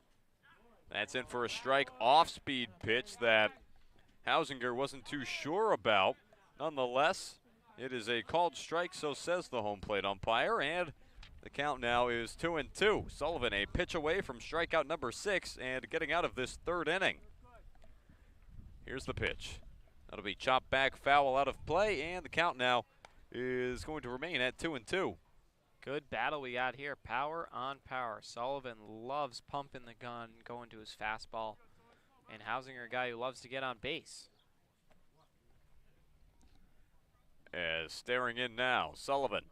That's in for a strike off-speed pitch that Hausinger wasn't too sure about. Nonetheless, it is a called strike, so says the home plate umpire, and the count now is 2-2. Sullivan a pitch away from strikeout number 6 and getting out of this third inning. Here's the pitch. That'll be chopped back, foul out of play, and the count now is going to remain at 2-2.
Good battle we got here, power on power. Sullivan loves pumping the gun, going to his fastball, and Hausinger, a guy who loves to get on base.
As staring in now, Sullivan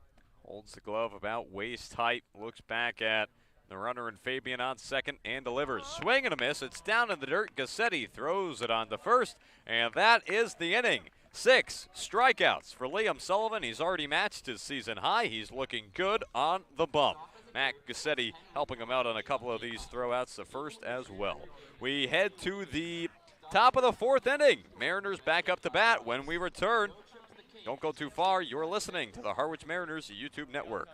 holds the glove about waist height, looks back at the runner and Fabian on second and delivers. Swing and a miss, it's down in the dirt. Gassetti throws it on to first, and that is the inning. 6 strikeouts for Liam Sullivan. He's already matched his season high. He's looking good on the bump. Matt Gassetti helping him out on a couple of these throwouts, the first as well. We head to the top of the fourth inning. Mariners back up to bat when we return. Don't go too far. You're listening to the Harwich Mariners YouTube network.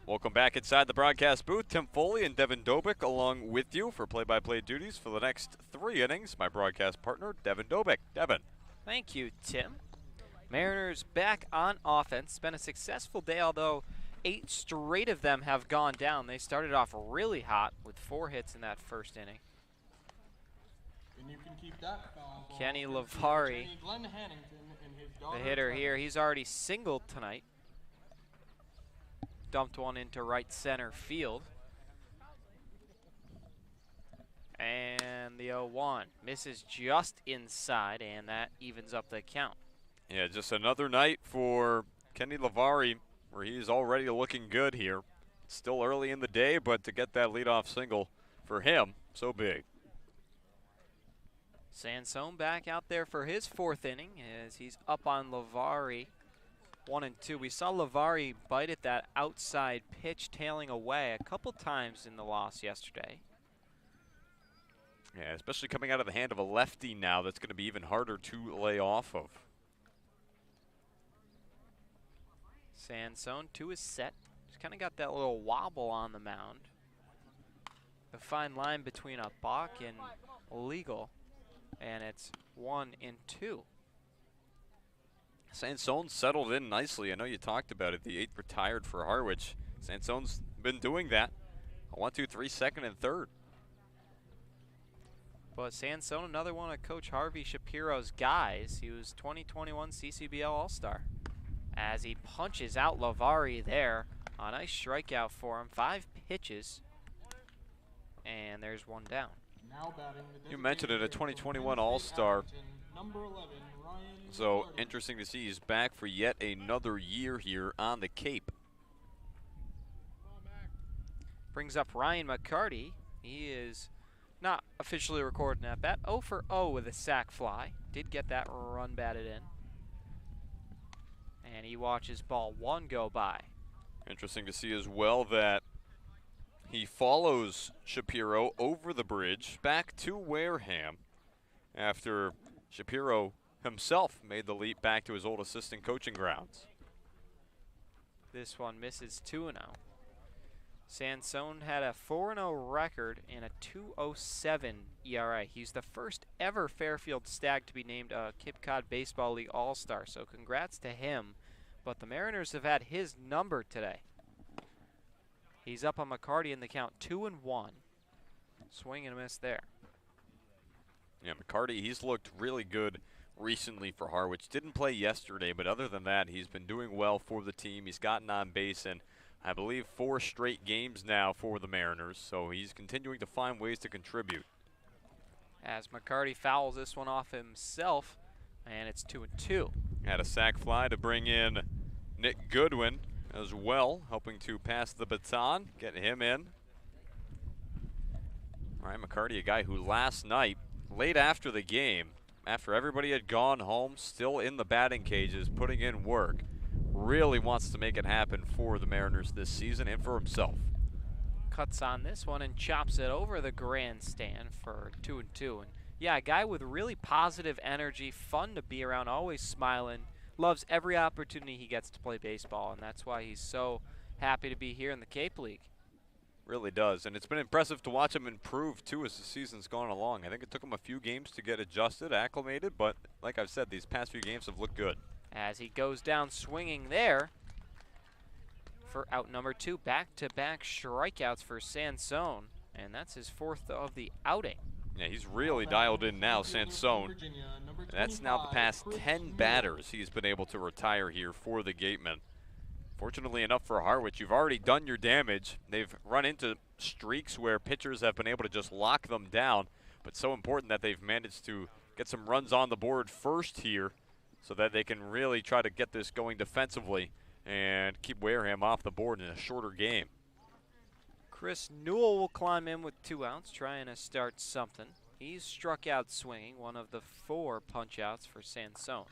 Welcome back inside the broadcast booth. Tim Foley and Devin Dobik along with you for play-by-play duties for the next 3 innings. My broadcast partner, Devin Dobik. Devin.
Thank you, Tim. Mariners back on offense. It's been a successful day, although 8 straight of them have gone down. They started off really hot with 4 hits in that first inning.
And you can keep that foul ball.
Kenny Lavari,
Glenn Hannington and his daughter
the hitter here, he's already singled tonight. Dumped one into right center field. And the 0-1 misses just inside, and that evens up the count.
Yeah, just another night for Kenny Lavari where he's already looking good here. Still early in the day, but to get that leadoff single for him, so big.
Sansone back out there for his 4th inning as he's up on Lavari. 1-2. We saw Lavari bite at that outside pitch tailing away a couple times in the loss yesterday.
Yeah, especially coming out of the hand of a lefty now, that's going to be even harder to lay off of.
Sansone to his set. He's kind of got that little wobble on the mound. A fine line between a balk and illegal, and it's 1-2.
Sansone settled in nicely. I know you talked about it. The 8th retired for Harwich. Sansone's been doing that. 1, 2, 3, second and third.
But Sansone, another one of Coach Harvey Shapiro's guys. He was 2021 CCBL All-Star. As he punches out Lavari there. A nice strikeout for him. 5 pitches. And there's one down.
Now batting the
You mentioned it, a
designated
2021
hitter for
All-Star.
Wednesday, Number 11, Ryan
So
McCarty.
interesting to see he's back for yet another year here on the Cape.
Brings up Ryan McCarty. He is not officially recording at bat. 0 for 0 with a sac fly. Did get that run batted in. And he watches ball 1 go by.
Interesting to see as well that he follows Shapiro over the bridge back to Wareham after Shapiro himself made the leap back to his old assistant coaching grounds.
This one misses 2-0. Sansone had a 4-0 record and a 2.07 ERA. He's the first ever Fairfield Stag to be named a Cape Cod Baseball League All-Star, so congrats to him. But the Mariners have had his number today. He's up on McCarty in the count 2-1. Swing and a miss there.
Yeah, McCarty, he's looked really good recently for Harwich. Didn't play yesterday, but other than that, he's been doing well for the team. He's gotten on base in, I believe, 4 straight games now for the Mariners, so he's continuing to find ways to contribute.
As McCarty fouls this one off himself, and it's 2-2.
Had a sac fly to bring in Nick Goodwin as well, helping to pass the baton, get him in. All right, McCarty, a guy who last night, late after the game, after everybody had gone home, still in the batting cages, putting in work, really wants to make it happen for the Mariners this season and for himself.
Cuts on this one and chops it over the grandstand for 2-2. And yeah, a guy with really positive energy, fun to be around, always smiling, loves every opportunity he gets to play baseball, and that's why he's so happy to be here in the Cape League.
Really does, and it's been impressive to watch him improve too as the season's gone along. I think it took him a few games to get adjusted, acclimated, but like I've said, these past few games have looked good.
As he goes down swinging there for out number 2. Back-to-back strikeouts for Sansone, and that's his 4th of the outing.
Yeah, he's really dialed in now, Sansone.
Virginia, number
That's now the
25,
past
Chris
10
Newell.
batters he's been able to retire here for the Gatemen. Fortunately enough for Harwich, you've already done your damage. They've run into streaks where pitchers have been able to just lock them down, but so important that they've managed to get some runs on the board first here so that they can really try to get this going defensively and keep Wareham off the board in a shorter game.
Chris Newell will climb in with 2 outs, trying to start something. He's struck out swinging, one of the 4 punch-outs for Sansone.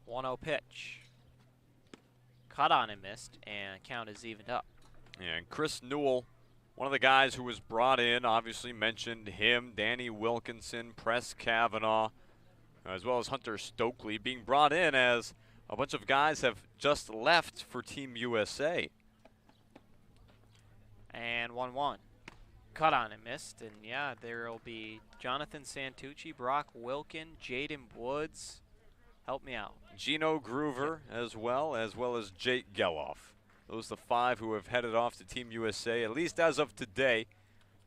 1-0 pitch. Cut on and missed, and count is evened up.
Yeah, and Chris Newell, one of the guys who was brought in, obviously mentioned him, Danny Wilkinson, Press Kavanaugh, as well as Hunter Stokely, being brought in as a bunch of guys have just left for Team USA.
And 1-1. Cut on and missed, and yeah, there will be Jonathan Santucci, Brock Wilkin, Jaden Woods. Help me out.
Gino Groover as well as Jake Geloff. Those are the 5 who have headed off to Team USA, at least as of today.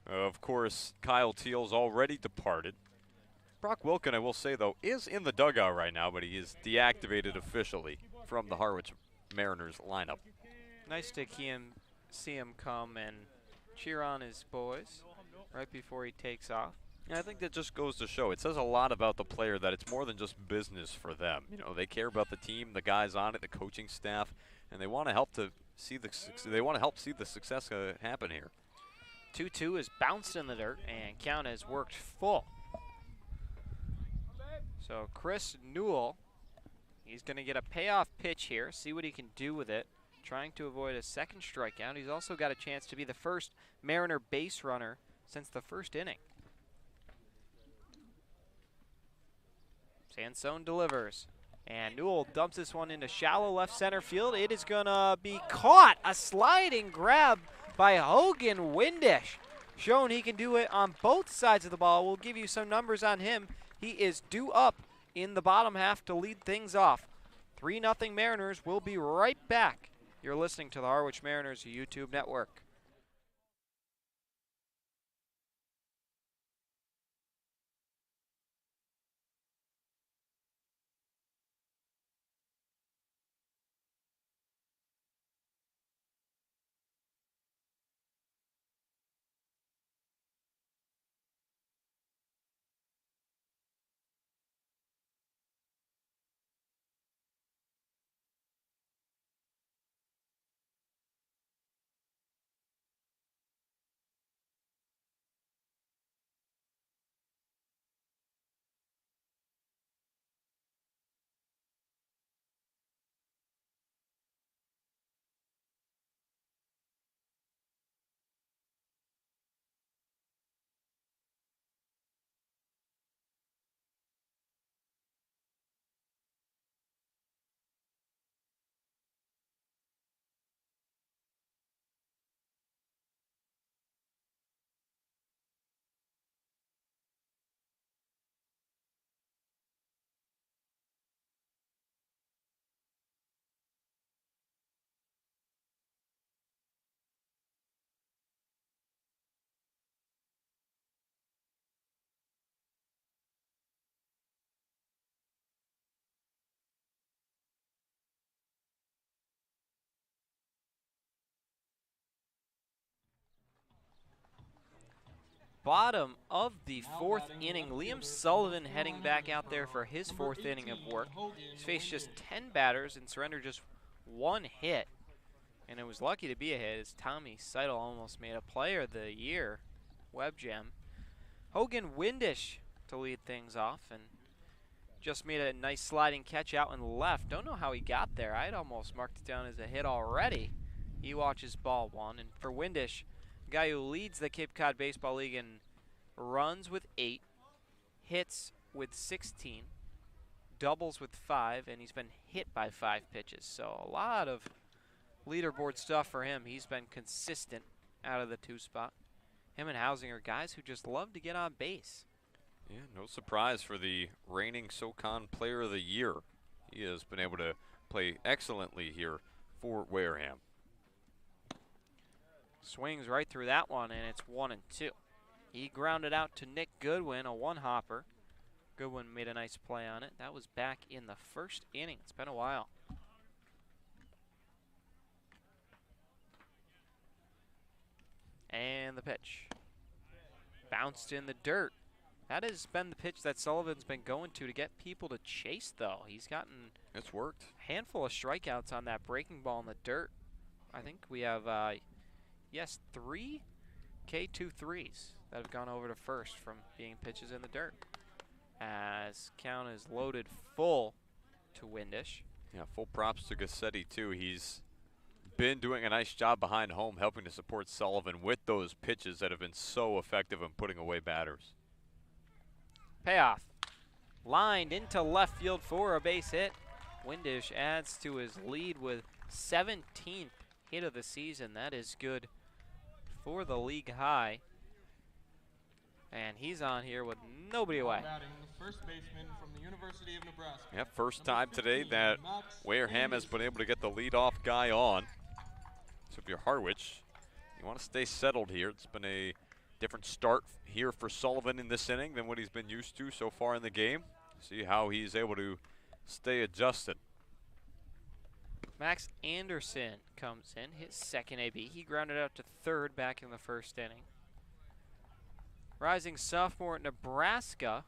Of course, Kyle Teal's already departed. Brock Wilkin, I will say, though, is in the dugout right now, but he is deactivated officially from the Harwich Mariners lineup.
Nice to see him come and cheer on his boys right before he takes off.
Yeah, I think that just goes to show. It says a lot about the player that it's more than just business for them. You know, they care about the team, the guys on it, the coaching staff, and they want to help see the success happen here.
2-2 is bounced in the dirt, and count has worked full. So Chris Newell, he's going to get a payoff pitch here, see what he can do with it, trying to avoid a second strikeout. He's also got a chance to be the first Mariner base runner since the first inning. Sansone delivers, and Newell dumps this one into shallow left center field. It is going to be caught. A sliding grab by Hogan Windish. shown he can do it on both sides of the ball. We'll give you some numbers on him. He is due up in the bottom half to lead things off. 3-0 Mariners. We'll be right back. You're listening to the Harwich Mariners YouTube network. Bottom of the fourth inning, Liam Sullivan heading back out there for his fourth inning of work. He's faced just 10 batters and surrendered just 1 hit. And it was lucky to be a hit as Tommy Seidel almost made a Player of the Year web gem. Hogan Windish to lead things off and just made a nice sliding catch out and left. Don't know how he got there. I'd almost marked it down as a hit already. He watches ball 1. And for Windish, guy who leads the Cape Cod Baseball League in runs with 8, hits with 16, doubles with 5, and he's been hit by 5 pitches. So a lot of leaderboard stuff for him. He's been consistent out of the 2 spot. Him and Housing are guys who just love to get on base.
Yeah, no surprise for the reigning SoCon Player of the Year. He has been able to play excellently here for Wareham.
Swings right through that one, and it's 1-2. He grounded out to Nick Goodwin, a 1-hopper. Goodwin made a nice play on it. That was back in the first inning. It's been a while. And the pitch. Bounced in the dirt. That has been the pitch that Sullivan's been going to get people to chase, though. He's gotten
It's worked.
a handful of strikeouts on that breaking ball in the dirt. I think we have, yes, 3 K2 threes that have gone over to first from being pitches in the dirt. As count is loaded full to Windish.
Yeah, full props to Gassetti, too. He's been doing a nice job behind home helping to support Sullivan with those pitches that have been so effective in putting away batters.
Payoff. Lined into left field for a base hit. Windish adds to his lead with 17th hit of the season. That is good for the league high. And he's on here with nobody away.
Batting, the first baseman from the University of Nebraska.
Yeah, first time today that Wareham has been able to get the leadoff guy on. So if you're Harwich, you want to stay settled here. It's been a different start here for Sullivan in this inning than what he's been used to so far in the game. See how he's able to stay adjusted.
Max Anderson comes in, his second AB. He grounded out to third back in the first inning. Rising sophomore at Nebraska.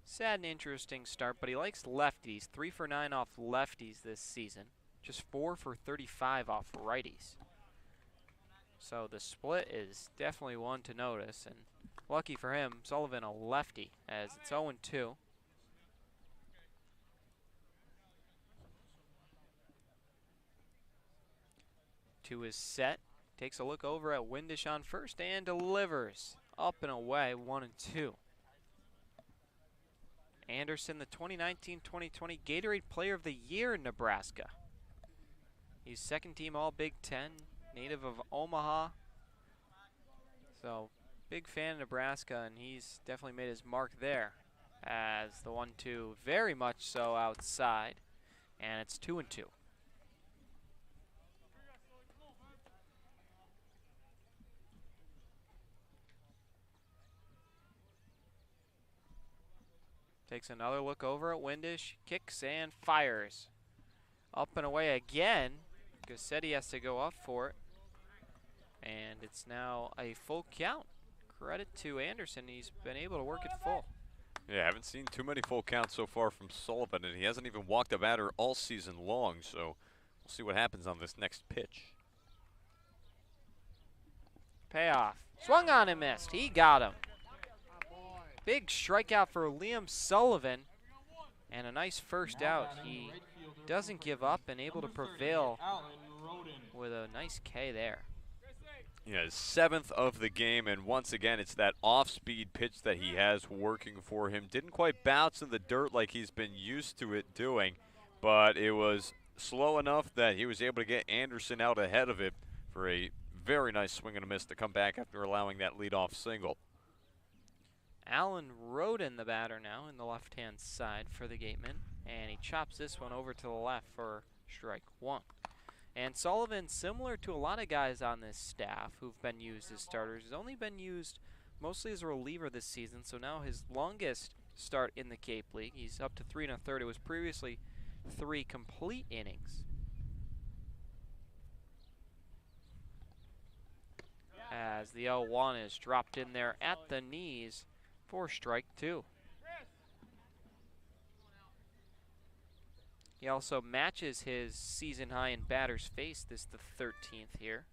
Sad and interesting start, but he likes lefties. 3 for 9 off lefties this season. Just 4 for 35 off righties. So the split is definitely one to notice, and lucky for him, Sullivan a lefty as it's 0-2. To his set, takes a look over at Windish on first and delivers. Up and away, 1-2. Anderson, the 2019-2020 Gatorade Player of the Year in Nebraska. He's second team All Big Ten, native of Omaha. So, big fan of Nebraska, and he's definitely made his mark there as the 1-2 very much so outside, and it's 2-2. Takes another look over at Windish, kicks and fires. Up and away again. Gassetti has to go up for it. And it's now a full count. Credit to Anderson, he's been able to work it full.
Yeah, haven't seen too many full counts so far from Sullivan, and he hasn't even walked a batter all season long, so we'll see what happens on this next pitch.
Payoff. Swung on and missed. He got him. Big strikeout for Liam Sullivan, and a nice first out. He doesn't give up and able to prevail with a nice K there.
Yeah, his 7th of the game, and once again, it's that off-speed pitch that he has working for him. Didn't quite bounce in the dirt like he's been used to it doing, but it was slow enough that he was able to get Anderson out ahead of it for a very nice swing and a miss to come back after allowing that leadoff single.
Alan Roden, the batter now, in the left-hand side for the Gateman, and he chops this one over to the left for strike one. And Sullivan, similar to a lot of guys on this staff who've been used as starters, has only been used mostly as a reliever this season, so now his longest start in the Cape League. He's up to 3 1/3. It was previously 3 complete innings. As the 0-1 is dropped in there at the knees for strike two. He also matches his season high in batters faced, this the 13th here.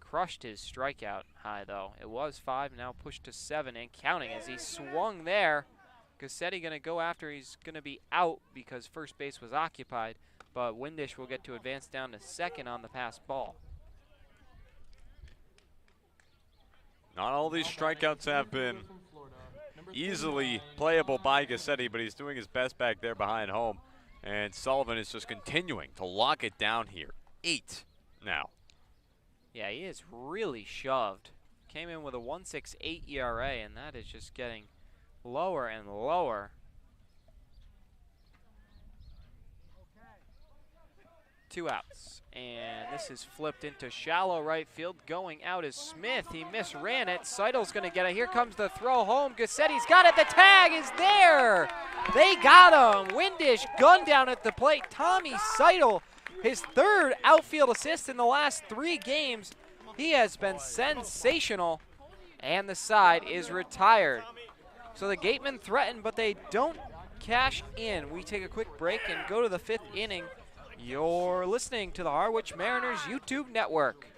Crushed his strikeout high though. It was 5, now pushed to 7 and counting as he swung there. Gassetti gonna go after, he's gonna be out because first base was occupied, but Windish will get to advance down to second on the pass ball.
Not all these strikeouts have been easily playable by Gassetti, but he's doing his best back there behind home. And Sullivan is just continuing to lock it down here. 8 now.
Yeah, he is really shoved. Came in with a 1.68 ERA, and that is just getting lower and lower. 2 outs, and this is flipped into shallow right field. Going out is Smith. He misran it. Seidel's going to get it. Here comes the throw home. Gassetti's got it. The tag is there. They got him. Windish gun down at the plate. Tommy Seidel, his 3rd outfield assist in the last 3 games. He has been sensational, and the side is retired. So the Gatemen threaten, but they don't cash in. We take a quick break and go to the 5th inning. You're listening to the Harwich Mariners YouTube network.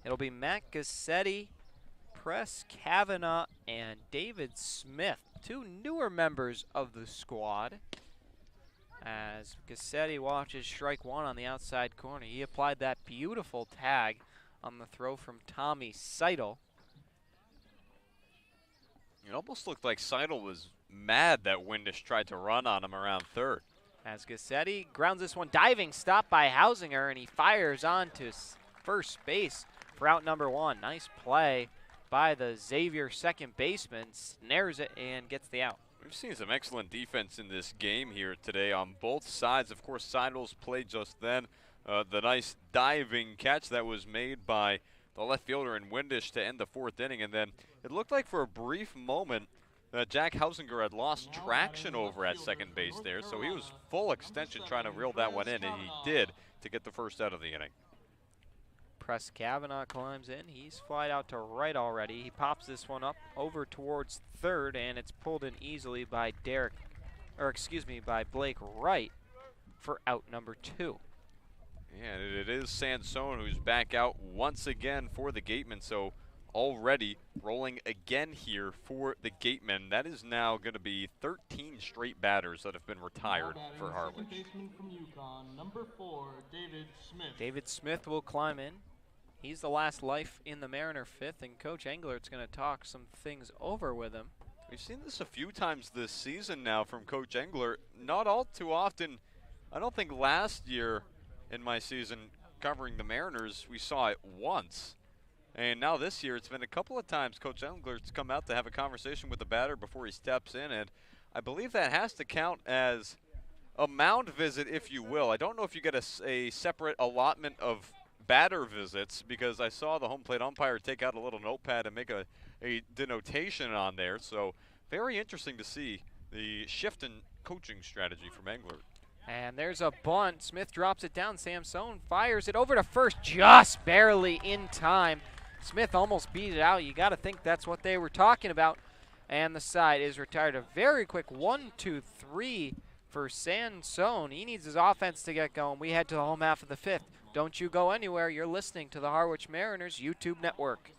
It'll be Matt Gassetti Press Kavanaugh and David Smith, two newer members of the squad. As Gassetti watches strike one on the outside corner, he applied that beautiful tag on the throw from Tommy Seidel.
It almost looked like Seidel was mad that Windisch tried to run on him around third.
As Gassetti grounds this one, diving stop by Hausinger, and he fires on to first base for out number one. Nice play by the Xavier second baseman, snares it and gets the out.
We've seen some excellent defense in this game here today on both sides. Of course, Seidel's play just then. The nice diving catch that was made by the left fielder in Windisch to end the fourth inning. And then it looked like for a brief moment that Jack Hausinger had lost traction over at second base there. So he was full extension trying to reel that one in, and he did to get the first out of the inning.
Press Kavanaugh climbs in. He's flied out to right already. He pops this one up over towards third, and it's pulled in easily by by Blake Wright for out number two.
Yeah, and it is Sansone who's back out once again for the Gatemen. So already rolling again here for the Gatemen. That is now going to be 13 straight batters that have been retired for Harwich.
From UConn, number 4, David Smith.
David Smith will climb in. He's the last life in the Mariner fifth, and Coach Englert's going to talk some things over with him.
We've seen this a few times this season now from Coach Englert. Not all too often. I don't think last year in my season covering the Mariners we saw it once. And now this year it's been a couple of times Coach Englert's come out to have a conversation with the batter before he steps in, and I believe that has to count as a mound visit, if you will. I don't know if you get a separate allotment of batter visits, because I saw the home plate umpire take out a little notepad and make a denotation on there. So very interesting to see the shift in coaching strategy from Englert.
And there's a bunt. Smith drops it down. Sansone fires it over to first, just barely in time. Smith almost beat it out. You got to think that's what they were talking about. And the side is retired. A very quick 1-2-3 for Sansone. He needs his offense to get going. We head to the home half of the fifth. Don't you go anywhere. You're listening to the Harwich Mariners YouTube network.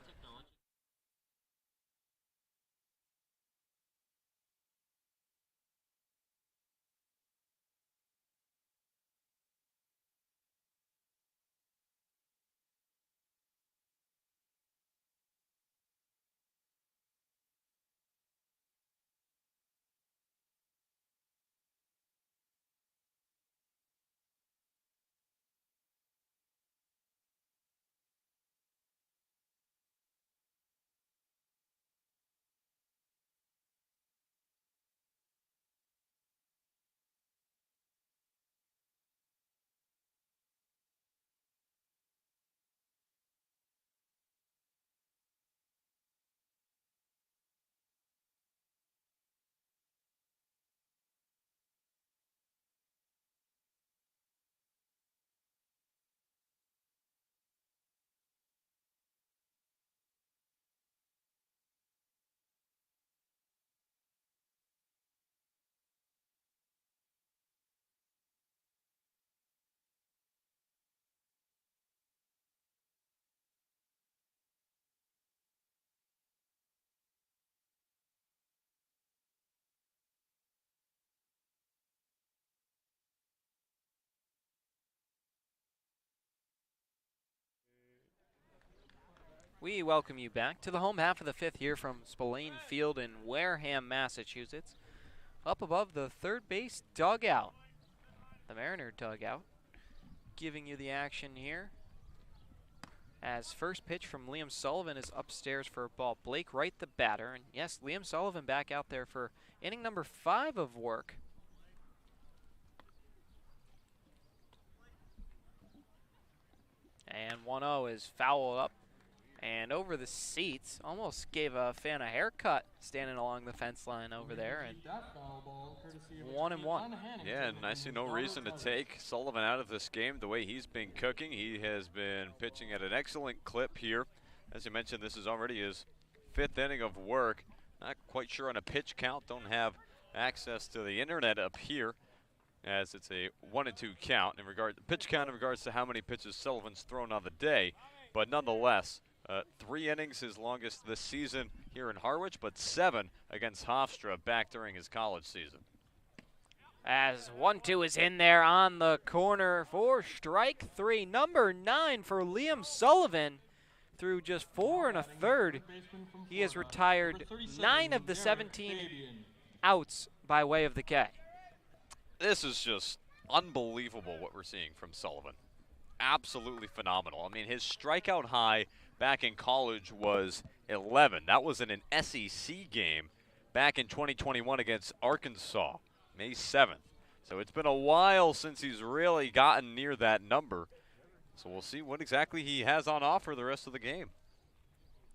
We welcome you back to the home half of the fifth here from Spillane Field in Wareham, Massachusetts. Up above the third base dugout, the Mariner dugout, giving you the action here. As first pitch from Liam Sullivan is upstairs for a ball. Blake Wright, the batter. And yes, Liam Sullivan back out there for inning number 5 of work. And 1-0 is fouled up and over the seats. Almost gave a fan a haircut standing along the fence line over there. And 1-1.
Yeah, and I see no reason to take Sullivan out of this game the way he's been cooking. He has been pitching at an excellent clip here. As you mentioned, this is already his 5th inning of work. Not quite sure on a pitch count. Don't have access to the internet up here, as it's a 1-2 count in regard pitch count in regards to how many pitches Sullivan's thrown on the day. But nonetheless, 3 innings, his longest this season here in Harwich, but 7 against Hofstra back during his college season.
As 1-2 is in there on the corner for strike 3. Number 9 for Liam Sullivan. Through just 4 1/3, he has retired 9 of the 17 outs by way of the K.
This is just unbelievable what we're seeing from Sullivan. Absolutely phenomenal. I mean, his strikeout high back in college was 11. That was in an SEC game back in 2021 against Arkansas, May 7th. So it's been a while since he's really gotten near that number. So we'll see what exactly he has on offer the rest of the game.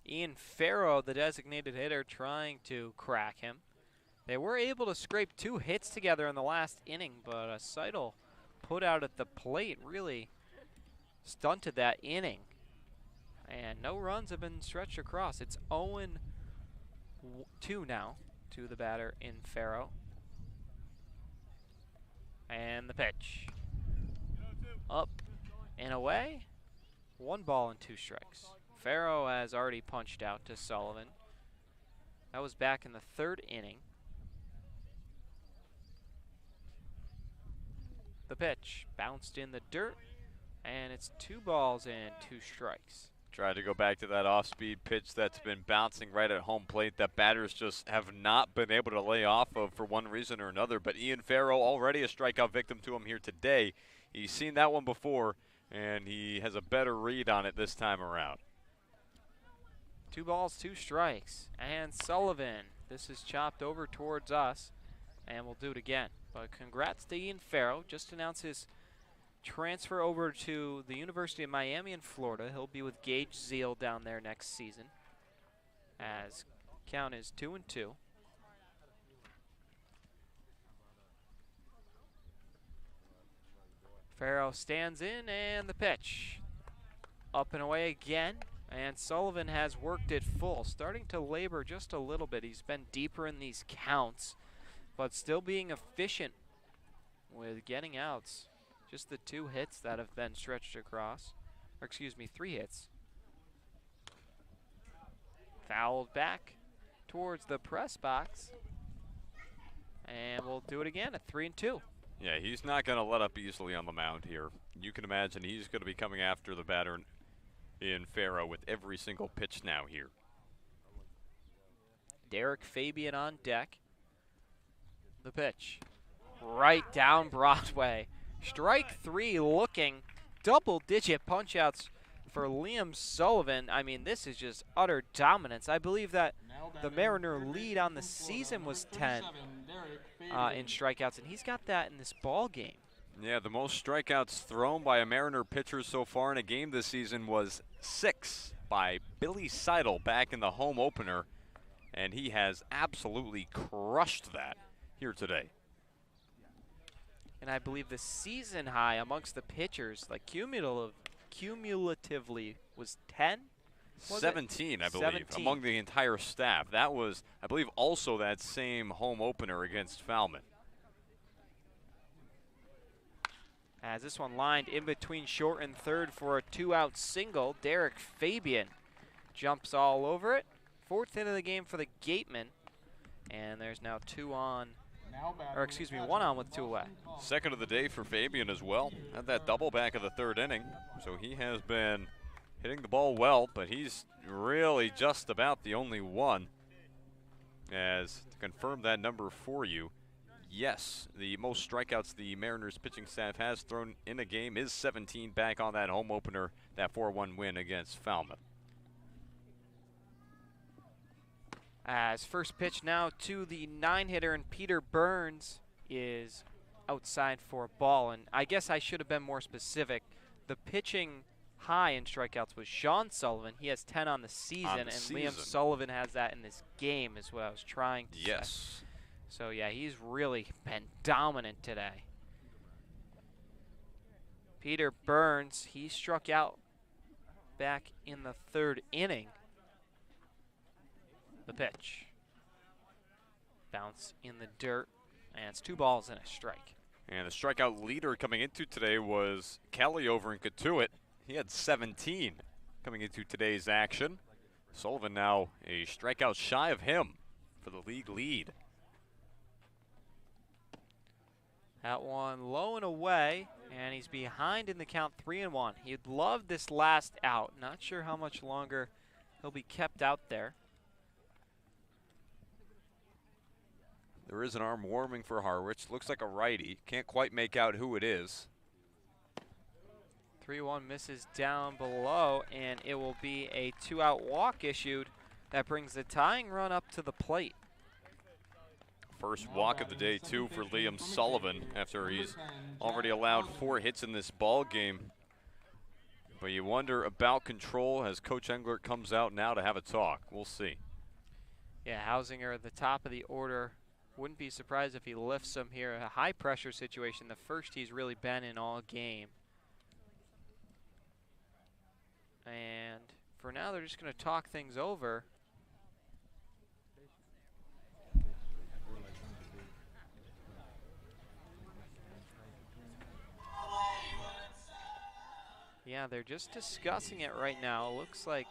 Ian Farrow, the designated hitter, trying to crack him. They were able to scrape 2 hits together in the last inning, but a Seidel put out at the plate really stunted that inning. And no runs have been stretched across. It's 0-2 now to the batter in Farrow. And the pitch. Up and away. 1 ball and 2 strikes. Farrow has already punched out to Sullivan. That was back in the 3rd inning. The pitch bounced in the dirt, and it's 2 balls and 2 strikes.
Tried to go back to that off-speed pitch that's been bouncing right at home plate that batters just have not been able to lay off of for one reason or another. But Ian Farrow, already a strikeout victim to him here today. He's seen that one before, and he has a better read on it this time around.
2 balls, 2 strikes. And Sullivan, this is chopped over towards us, and we'll do it again. But congrats to Ian Farrow. Just announced his transfer over to the University of Miami in Florida. He'll be with Gage Zeal down there next season. As count is 2-2. Farrow stands in, and the pitch. Up and away again. And Sullivan has worked it full, starting to labor just a little bit. He's been deeper in these counts, but still being efficient with getting outs. Just the 2 hits that have been stretched across. Or excuse me, 3 hits. Fouled back towards the press box. And we'll do it again at 3-2.
Yeah, he's not going to let up easily on the mound here. You can imagine he's going to be coming after the batter in Farrow with every single pitch now here.
Derek Fabian on deck. The pitch. Right down Broadway. Strike 3 looking. Double-digit punch-outs for Liam Sullivan. I mean, this is just utter dominance. I believe that the Mariner lead on the season was 10 in strikeouts, and he's got that in this ball game.
Yeah, the most strikeouts thrown by a Mariner pitcher so far in a game this season was 6 by Billy Seidel back in the home opener, and he has absolutely crushed that here today.
And I believe the season high amongst the pitchers, like cumulatively, was 10?
17, I believe,
17.
among the entire staff. That was, I believe, also that same home opener against Falmouth.
As this one lined in between short and third for a 2-out single, Derek Fabian jumps all over it. 4th hit of the game for the Gateman. And there's now 2 on, or excuse me, 1 on with 2 away.
Second of the day for Fabian as well. Had that double back of the 3rd inning. So he has been hitting the ball well, but he's really just about the only one. As to confirm that number for you, yes, the most strikeouts the Mariners pitching staff has thrown in a game is 17 back on that home opener, that 4-1 win against Falmouth.
As first pitch now to the 9-hitter, and Peter Burns is outside for a ball. And I guess I should have been more specific. The pitching high in strikeouts was Sean Sullivan. He has 10 on the season, Liam Sullivan has that in this game is what I was trying to say. So, yeah, he's really been dominant today. Peter Burns, he struck out back in the 3rd inning. The pitch. Bounce in the dirt, and it's 2 balls and a strike.
And the strikeout leader coming into today was Kelly over in Katuitt. He had 17 coming into today's action. Sullivan now a strikeout shy of him for the league lead.
That one low and away, and he's behind in the count 3-1. He'd love this last out. Not sure how much longer he'll be kept out there.
There is an arm warming for Harwich. Looks like a righty. Can't quite make out who it is.
3-1 misses down below, and it will be a 2-out walk issued. That brings the tying run up to the plate.
First walk of the day, too, for Liam Sullivan after he's already allowed 4 hits in this ball game. But you wonder about control as Coach Englert comes out now to have a talk. We'll see.
Yeah, Hausinger at the top of the order. Wouldn't be surprised if he lifts him here. A high-pressure situation, the first he's really been in all game. And for now, they're just going to talk things over. Yeah, they're just discussing it right now. Looks like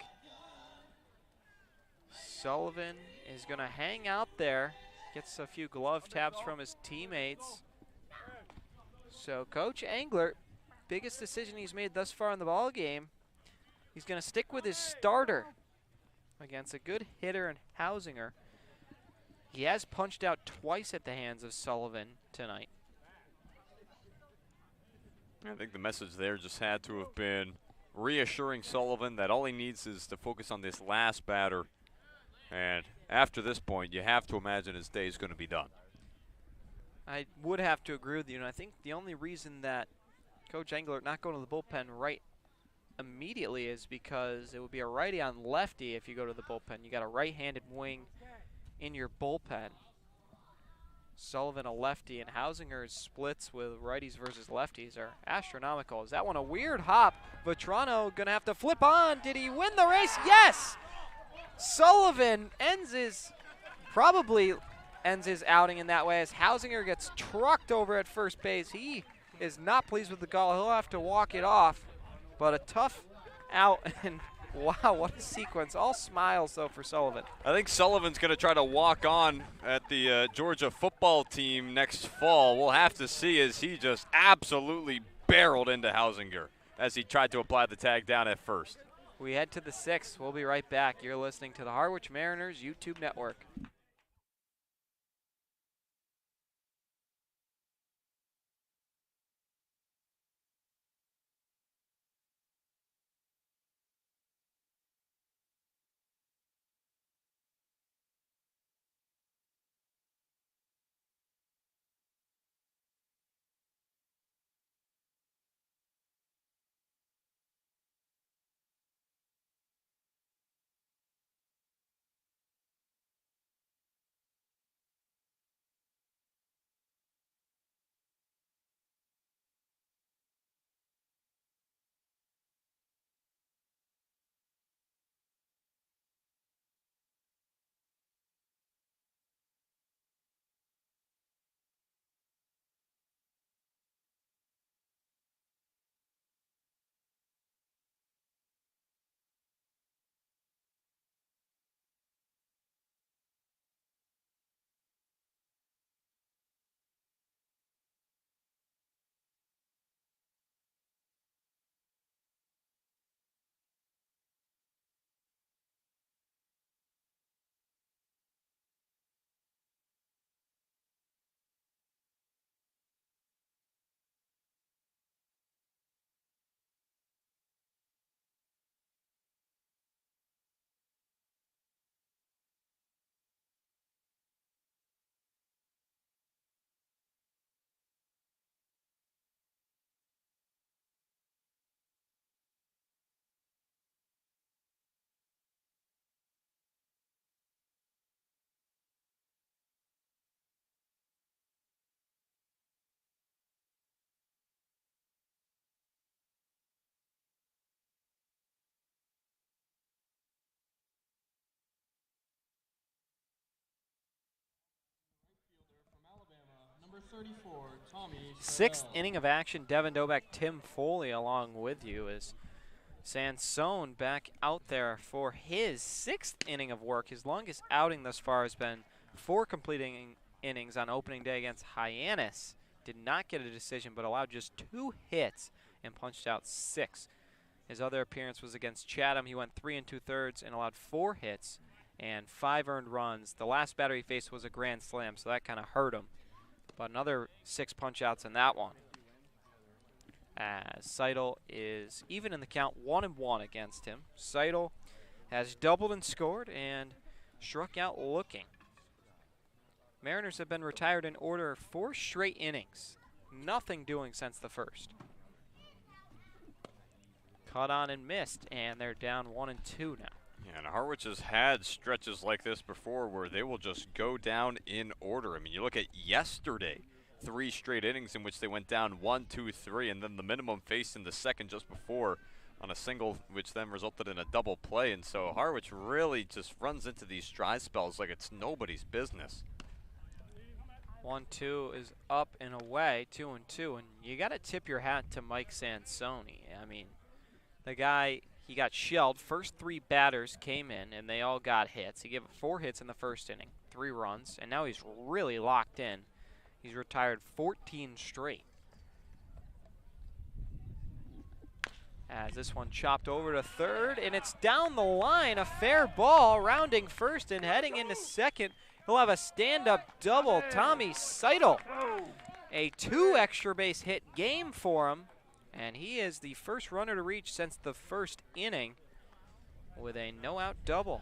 Sullivan is going to hang out there. Gets a few glove taps from his teammates. So Coach Englert, biggest decision he's made thus far in the ball game. He's going to stick with his starter against a good hitter in Hausinger. He has punched out twice at the hands of Sullivan tonight.
I think the message there just had to have been reassuring Sullivan that all he needs is to focus on this last batter. And after this point, you have to imagine his day is going to be done.
I would have to agree with you, and I think the only reason that Coach Englert not going to the bullpen right immediately is because it would be a righty on lefty if you go to the bullpen. You got a right-handed wing in your bullpen. Sullivan a lefty, and Hausinger's splits with righties versus lefties are astronomical. Is that one a weird hop? Vetrano gonna have to flip on. Did he win the race? Yes! Sullivan probably ends his outing in that way as Hausinger gets trucked over at first base. He is not pleased with the call. He'll have to walk it off, but a tough out, and wow, what a sequence. All smiles, though, for Sullivan.
I think Sullivan's going to try to walk on at the Georgia football team next fall. We'll have to see as he just absolutely barreled into Hausinger as he tried to apply the tag down at first.
We head to the 6th. We'll be right back. You're listening to the Harwich Mariners YouTube network.
Number 34, Tommy.
6th inning of action. Devin Dobek, Tim Foley along with you as Sansone back out there for his 6th inning of work. His longest outing thus far has been 4 completing innings on opening day against Hyannis. Did not get a decision, but allowed just 2 hits and punched out 6. His other appearance was against Chatham. He went 3 2/3 and allowed 4 hits and 5 earned runs. The last batter he faced was a grand slam, so that kind of hurt him. But another 6 punch outs in that one. As Seidel is even in the count, 1-1 against him. Seidel has doubled and scored and struck out looking. Mariners have been retired in order 4 straight innings. Nothing doing since the first. Caught on and missed, and they're down 1-2 now.
Yeah, and Harwich has had stretches like this before where they will just go down in order. I mean, you look at yesterday, 3 straight innings in which they went down 1, 2, 3, and then the minimum faced in the second just before on a single, which then resulted in a double play. And so Harwich really just runs into these dry spells like it's nobody's business.
1-2 is up and away, 2-2, and you got to tip your hat to Mike Sansoni. I mean, the guy, he got shelled. First 3 batters came in, and they all got hits. He gave up 4 hits in the first inning, 3 runs, and now he's really locked in. He's retired 14 straight. As this one chopped over to third, and it's down the line, a fair ball, rounding first and heading into second. He'll have a stand-up double. Tommy Seidel, a 2 extra base hit game for him, and he is the first runner to reach since the first inning with a no-out double.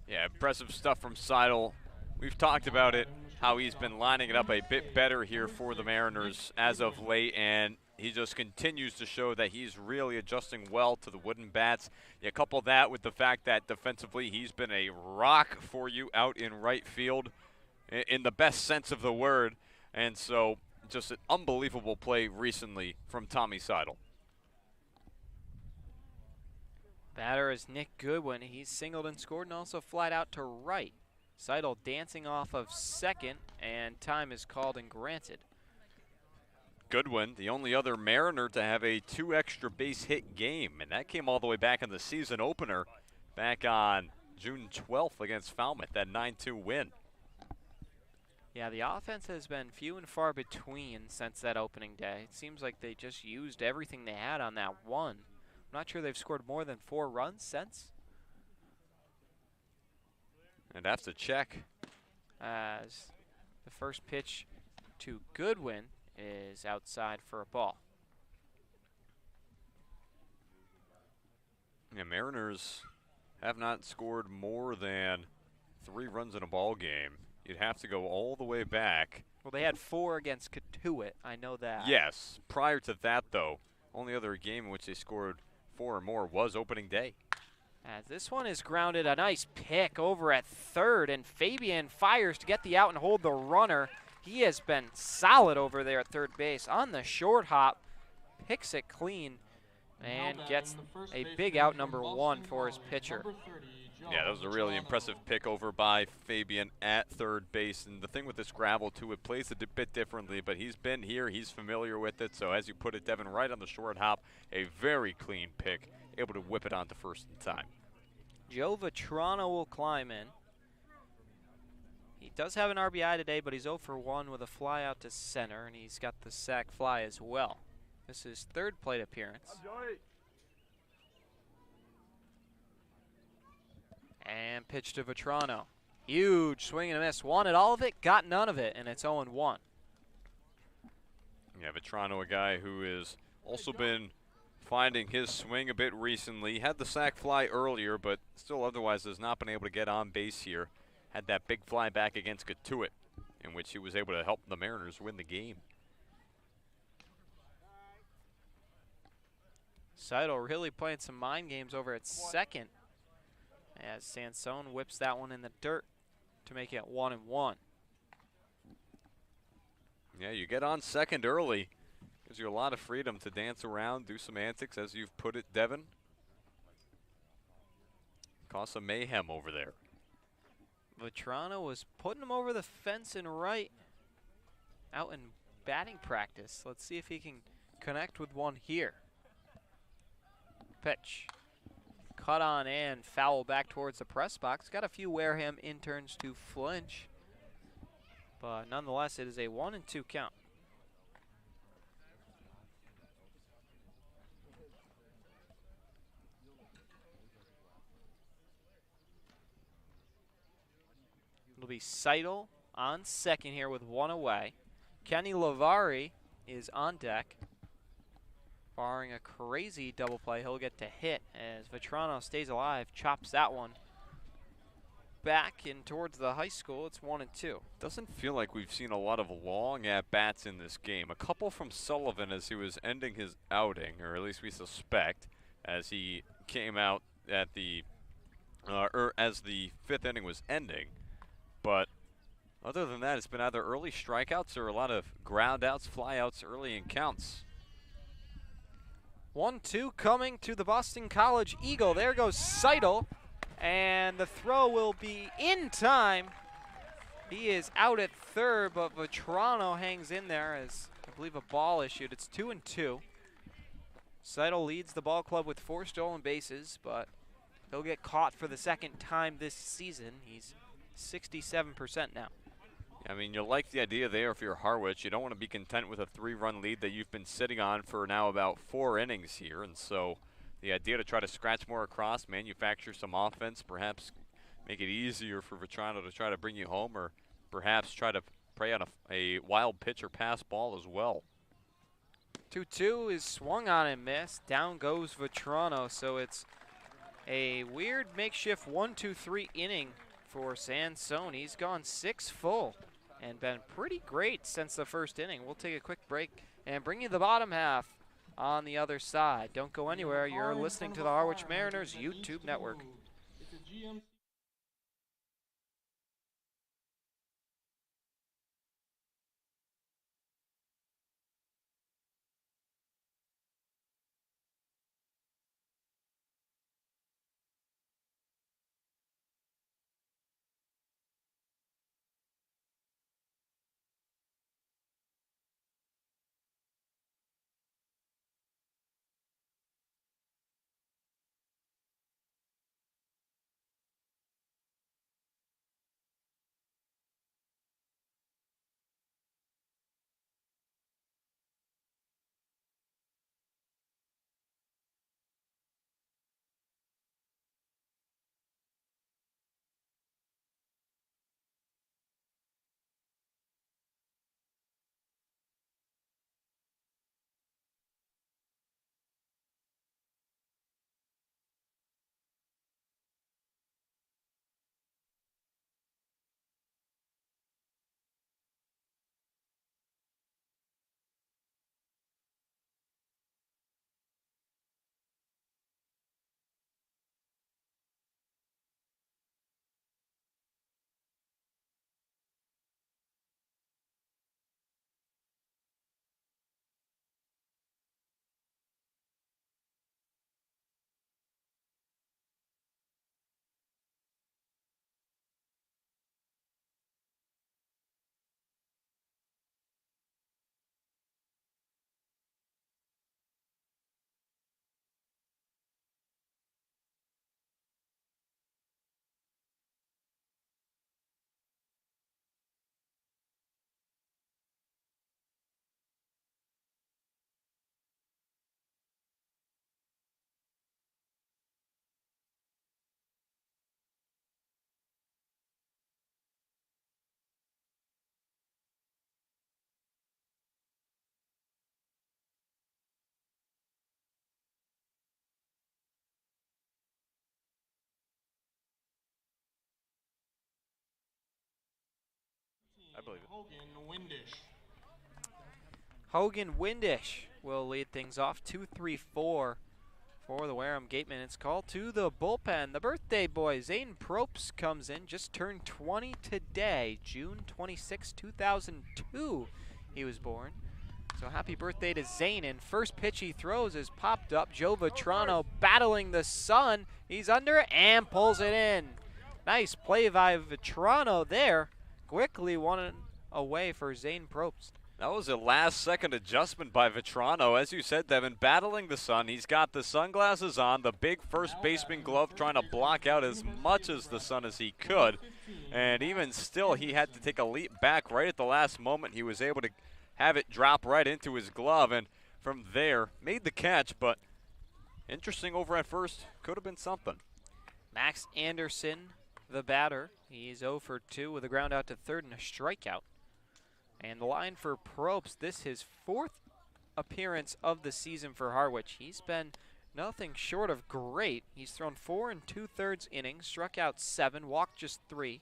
Yeah, impressive stuff from Seidel. We've talked about it, how he's been lining it up a bit better here for the Mariners as of late, and he just continues to show that he's really adjusting well to the wooden bats. You couple that with the fact that defensively he's been a rock for you out in right field in the best sense of the word, and so just an unbelievable play recently from Tommy Seidel.
Batter is Nick Goodwin. He's singled and scored and also flied out to right. Seidel dancing off of second, and time is called and granted.
Goodwin, the only other Mariner to have a 2 extra base hit game, and that came all the way back in the season opener back on June 12th against Falmouth, that 9-2 win.
Yeah, the offense has been few and far between since that opening day. It seems like they just used everything they had on that one. I'm not sure they've scored more than 4 runs since.
And have to check.
As the first pitch to Goodwin is outside for a ball.
Yeah, Mariners have not scored more than 3 runs in a ball game. You'd have to go all the way back.
Well, they had 4 against Katuitt. I know that.
Yes. Prior to that, though, only other game in which they scored 4 or more was opening day.
As this one is grounded, a nice pick over at third, and Fabian fires to get the out and hold the runner. He has been solid over there at third base on the short hop, picks it clean, and gets a big out, number 1 for his pitcher.
Yeah, that was a really impressive pick over by Fabian at third base. And the thing with this gravel, too, it plays a bit differently, but he's been here, he's familiar with it. So as you put it, Devin, right on the short hop, a very clean pick, able to whip it onto first in time.
Joe Vetrano will climb in. He does have an RBI today, but he's 0 for 1 with a fly out to center, and he's got the sac fly as well. This is his 3rd plate appearance. And pitch to Vetrano. Huge swing and a miss. Wanted all of it, got none of it, and it's 0-1.
Yeah, Vetrano, a guy who has also been finding his swing a bit recently. Had the sac fly earlier, but still otherwise has not been able to get on base here. Had that big fly back against Katuitt, in which he was able to help the Mariners win the game.
Seidel really playing some mind games over at second, as Sansone whips that one in the dirt to make it 1-1.
Yeah, you get on second early. Gives you a lot of freedom to dance around, do some antics, as you've put it, Devin. Cause some mayhem over there.
Vetrano was putting him over the fence and right out in batting practice. Let's see if he can connect with one here. Pitch. cut on and foul back towards the press box. Got a few Wareham interns to flinch, but nonetheless, it is a 1-2 count. It'll be Seidel on second here with one away. Kenny Lavari is on deck. Barring a crazy double play, he'll get to hit as Vetrano stays alive, chops that one back in towards the high school. It's 1-2.
Doesn't feel like we've seen a lot of long at-bats in this game. A couple from Sullivan as he was ending his outing, or at least we suspect, as he came out at the, as the fifth inning was ending. But other than that, it's been either early strikeouts or a lot of ground outs, flyouts early in counts.
1-2 coming to the Boston College Eagle. There goes Seidel, and the throw will be in time. He is out at third, but Vetrano hangs in there as I believe a ball issued. It's 2-2. Seidel leads the ball club with 4 stolen bases, but he'll get caught for the second time this season. He's 67% now.
I mean, you like the idea there if you're Harwich. You don't want to be content with a 3-run lead that you've been sitting on for now about 4 innings here. And so the idea to try to scratch more across, manufacture some offense, perhaps make it easier for Vetrano to try to bring you home, or perhaps try to prey on a wild pitch or pass ball as well.
2-2 is swung on and missed. Down goes Vetrano, so it's a weird makeshift 1-2-3 inning for Sansone. He's gone 6 full and been pretty great since the first inning. We'll take a quick break and bring you the bottom half on the other side. Don't go anywhere. You're listening to the Harwich Mariners YouTube network.
I believe it.
Hogan Windish will lead things off. 2-3-4 for the Wareham Gatemen. It's called to the bullpen. The birthday boy, Zane Probst, comes in. Just turned 20 today, June 26, 2002 he was born. So happy birthday to Zane. And first pitch he throws is popped up. Joe Vetrano battling the sun. He's under it and pulls it in. Nice play by Vetrano there. Quickly one away for Zane Probst.
That was a last-second adjustment by Vetrano. As you said, Devin, battling the sun. He's got the sunglasses on, the big first baseman glove, trying to block out as much as the sun as he could. And even still, he had to take a leap back right at the last moment. He was able to have it drop right into his glove, and from there, made the catch, but interesting over at first. Could have been something.
Max Anderson, the batter. He's 0 for 2 with a ground out to third and a strikeout. And the line for Probst, this his 4th appearance of the season for Harwich. He's been nothing short of great. He's thrown 4 2/3 innings, struck out 7, walked just 3,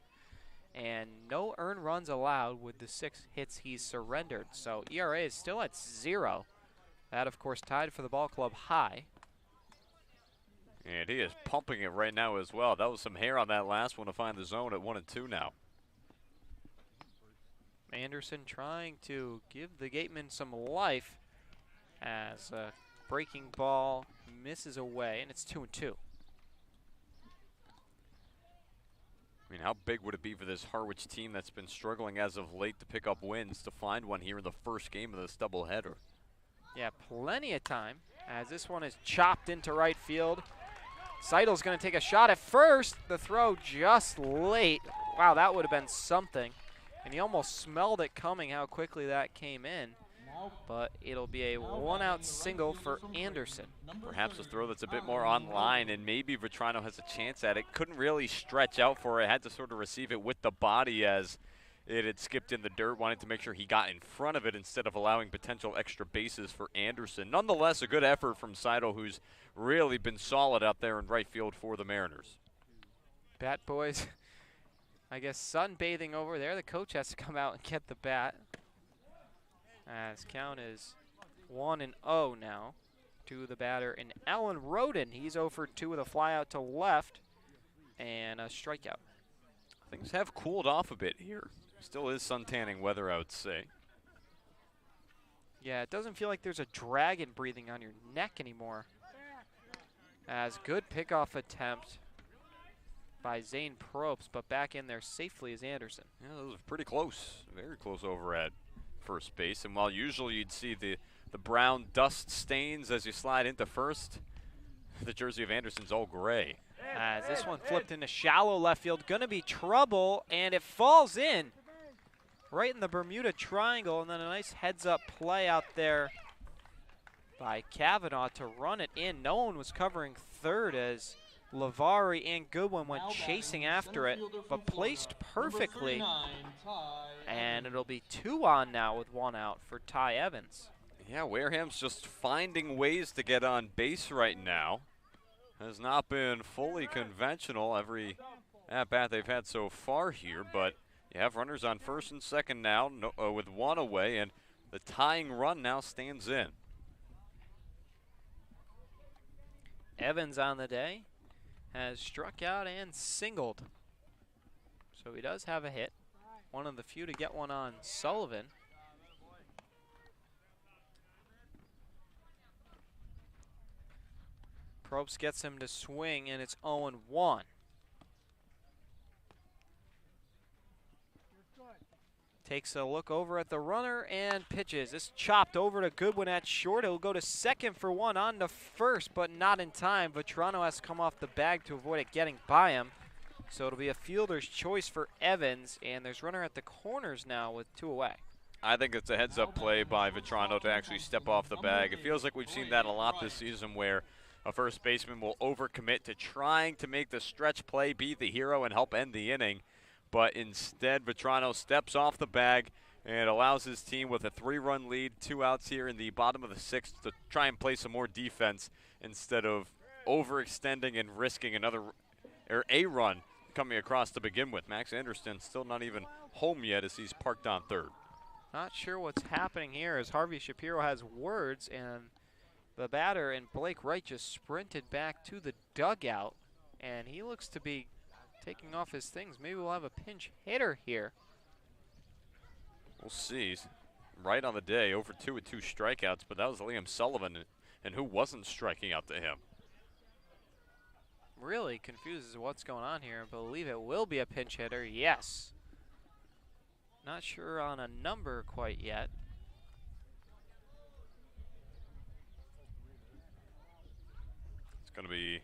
and no earned runs allowed with the 6 hits he's surrendered. So ERA is still at 0. That, of course, tied for the ball club high.
And he is pumping it right now as well. That was some hair on that last one to find the zone at 1 and 2 now.
Anderson trying to give the Gateman some life as a breaking ball misses away, and it's 2 and 2.
I mean, how big would it be for this Harwich team that's been struggling as of late to pick up wins to find one here in the first game of this doubleheader?
Yeah, plenty of time as this one is chopped into right field. Seidel's going to take a shot at first. The throw just late. Wow, that would have been something. And he almost smelled it coming, how quickly that came in. But it'll be a 1-out single for Anderson.
Perhaps a throw that's a bit more online, and maybe Vetrano has a chance at it. Couldn't really stretch out for it. Had to sort of receive it with the body as it had skipped in the dirt. Wanted to make sure he got in front of it instead of allowing potential extra bases for Anderson. Nonetheless, a good effort from Seidel, who's really been solid out there in right field for the Mariners.
Bat boys, I guess sunbathing over there. The coach has to come out and get the bat. As count is 1-0 now to the batter. And Alan Roden, he's 0 for 2 with a fly out to left and a strikeout.
Things have cooled off a bit here. Still is sun-tanning weather, I would say.
Yeah, it doesn't feel like there's a dragon breathing on your neck anymore. As good pickoff attempt by Zane Probst, but back in there safely is Anderson.
Yeah, that was pretty close, very close over at first base. And while usually you'd see the brown dust stains as you slide into first, the jersey of Anderson's all gray.
As this one flipped into shallow left field, gonna be trouble, and it falls in right in the Bermuda Triangle, and then a nice heads-up play out there by Kavanaugh to run it in. No one was covering third as Lavari and Goodwin went chasing after it, but placed perfectly. And it'll be 2 on now with 1 out for Ty Evans.
Yeah, Wareham's just finding ways to get on base right now. Has not been fully conventional every at-bat they've had so far here, but you have runners on first and second now with 1 away, and the tying run now stands in.
Evans on the day has struck out and singled. So he does have a hit. One of the few to get one on Sullivan. Probst gets him to swing, and it's 0-1. Takes a look over at the runner and pitches. This chopped over to Goodwin at short. He'll go to second for 1, on to first, but not in time. Vetrano has to come off the bag to avoid it getting by him. So it'll be a fielder's choice for Evans, and there's runner at the corners now with 2 away.
I think it's a heads-up play by Vetrano to actually step off the bag. It feels like we've seen that a lot this season where a first baseman will overcommit to trying to make the stretch play, be the hero, and help end the inning. But instead, Vetrano steps off the bag and allows his team with a 3-run lead, 2 outs here in the bottom of the 6th to try and play some more defense instead of overextending and risking a run coming across to begin with. Max Anderson still not even home yet as he's parked on third.
Not sure what's happening here as Harvey Shapiro has words, and the batter and Blake Wright just sprinted back to the dugout, and he looks to be taking off his things. Maybe we'll have a pinch hitter here.
We'll see. Right on the day, over 2 with 2 strikeouts, but that was Liam Sullivan, and who wasn't striking out to him.
Really confused as to what's going on here. I believe it will be a pinch hitter. Yes. Not sure on a number quite yet.
going to be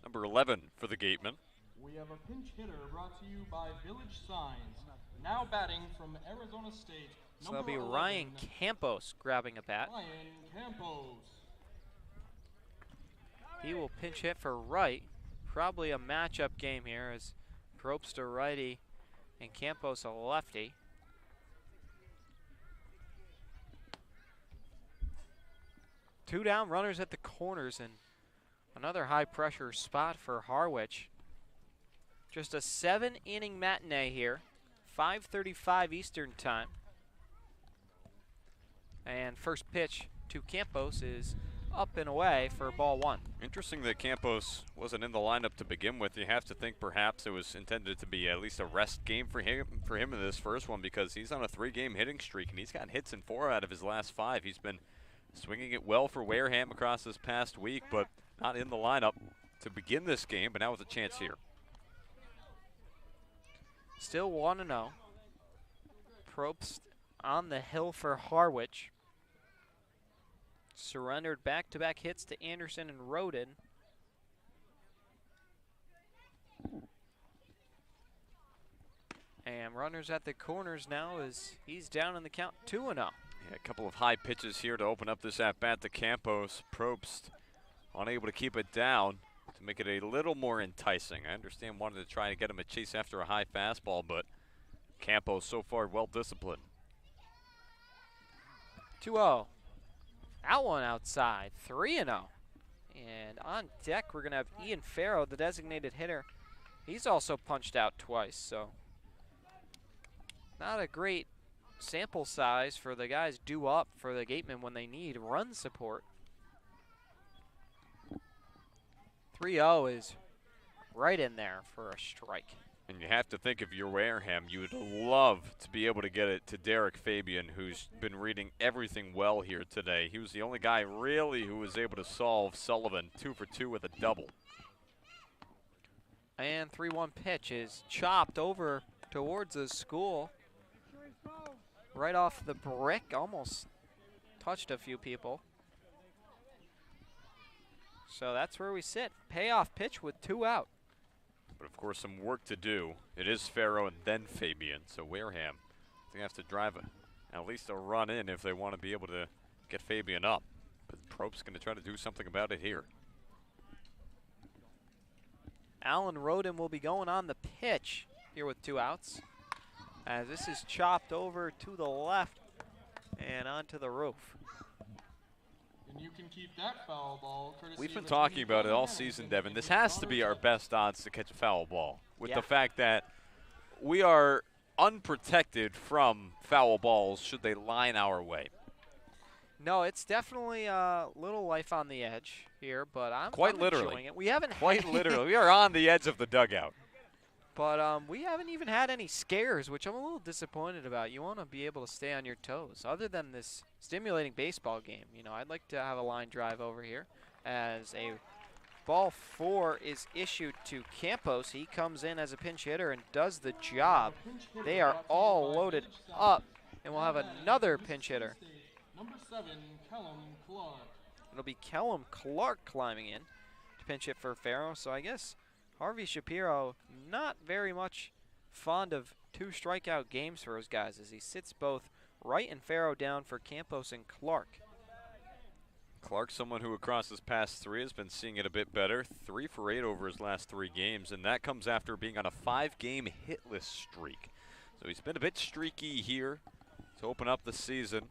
number 11 for the Gatemen.
We have a pinch hitter brought to you by Village Signs. Now batting from Arizona State.
So that'll be
number
Ryan
11,
Campos grabbing a bat.
Ryan Campos.
He will pinch hit for right. Probably a matchup game here as Probst a righty and Campos a lefty. Two down, runners at the corners, and another high pressure spot for Harwich. Just a 7-inning matinee here, 5:35 Eastern time. And first pitch to Campos is up and away for ball one.
Interesting that Campos wasn't in the lineup to begin with. You have to think perhaps it was intended to be at least a rest game for him in this first one, because he's on a 3-game hitting streak and he's got hits in 4 out of his last 5. He's been swinging it well for Wareham across this past week, but not in the lineup to begin this game, but now with a chance here.
Still 1-0. Probst on the hill for Harwich. Surrendered back-to-back hits to Anderson and Roden. And runners at the corners now as he's down in the count 2-0.
Yeah, a couple of high pitches here to open up this at-bat to Campos. Probst unable to keep it down to make it a little more enticing. I understand wanting to try to get him a chase after a high fastball, but Campos so far well disciplined.
2-0. That one outside, 3-0. And on deck, we're going to have Ian Farrow, the designated hitter. He's also punched out twice, so not a great sample size for the guys due up for the Gatemen when they need run support. 3-0 is right in there for a strike.
And you have to think, if you're Wareham, you would love to be able to get it to Derek Fabian, who's been reading everything well here today. He was the only guy really who was able to solve Sullivan 2 for 2 with a double.
And 3-1 pitch is chopped over towards the school. Right off the brick, almost touched a few people. So that's where we sit. Payoff pitch with 2 out.
But of course, some work to do. It is Farrow and then Fabian. So Wareham, they have to drive at least a run in if they want to be able to get Fabian up. But Probst's going to try to do something about it here.
Alan Roden will be going on the pitch here with 2 outs. As this is chopped over to the left and onto the roof.
And you can keep that foul ball.
We've been talking about it all season, Devin. This has to be our best odds to catch a foul ball, with the fact that we are unprotected from foul balls should they line our way.
No, it's definitely a little life on the edge here, but I'm
literally
enjoying it. We haven't
quite literally. We are on the edge of the dugout.
But we haven't even had any scares, which I'm a little disappointed about. You want to be able to stay on your toes. Other than this stimulating baseball game, you know, I'd like to have a line drive over here as a ball 4 is issued to Campos. He comes in as a pinch hitter and does the job. They are all loaded up, and we'll have another pinch hitter.
Number 7, Callum Clark.
It'll be Callum Clark climbing in to pinch hit for Farrow. So I guess Harvey Shapiro not very much fond of 2 strikeout games for his guys as he sits both Wright and Farrow down for Campos and Clark.
Clark, someone who across his past 3 has been seeing it a bit better. 3 for 8 over his last 3 games, and that comes after being on a 5-game hitless streak. So he's been a bit streaky here to open up the season,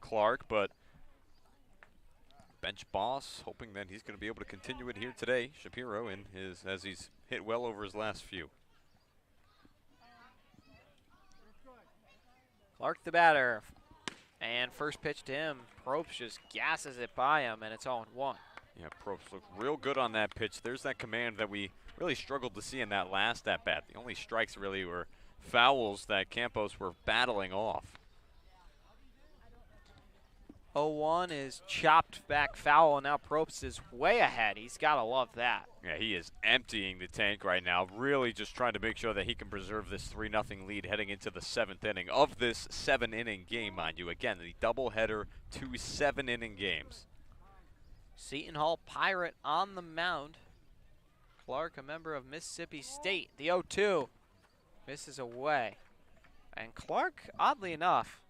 Clark, but bench boss hoping that he's going to be able to continue it here today. Shapiro in as he's hit well over his last few.
Clark the batter, and first pitch to him. Probst just gasses it by him, and it's 0-1.
Yeah, Probst looked real good on that pitch. There's that command that we really struggled to see in that last at-bat. The only strikes really were fouls that Campos were battling off.
0-1 is chopped back foul, and now Probst is way ahead. He's got to love that.
Yeah, he is emptying the tank right now, really just trying to make sure that he can preserve this 3-0 lead heading into the 7th inning of this 7-inning game, mind you. Again, the doubleheader, 2 7-inning games.
Seton Hall Pirate on the mound. Clark, a member of Mississippi State. The 0-2 misses away. And Clark, oddly enough,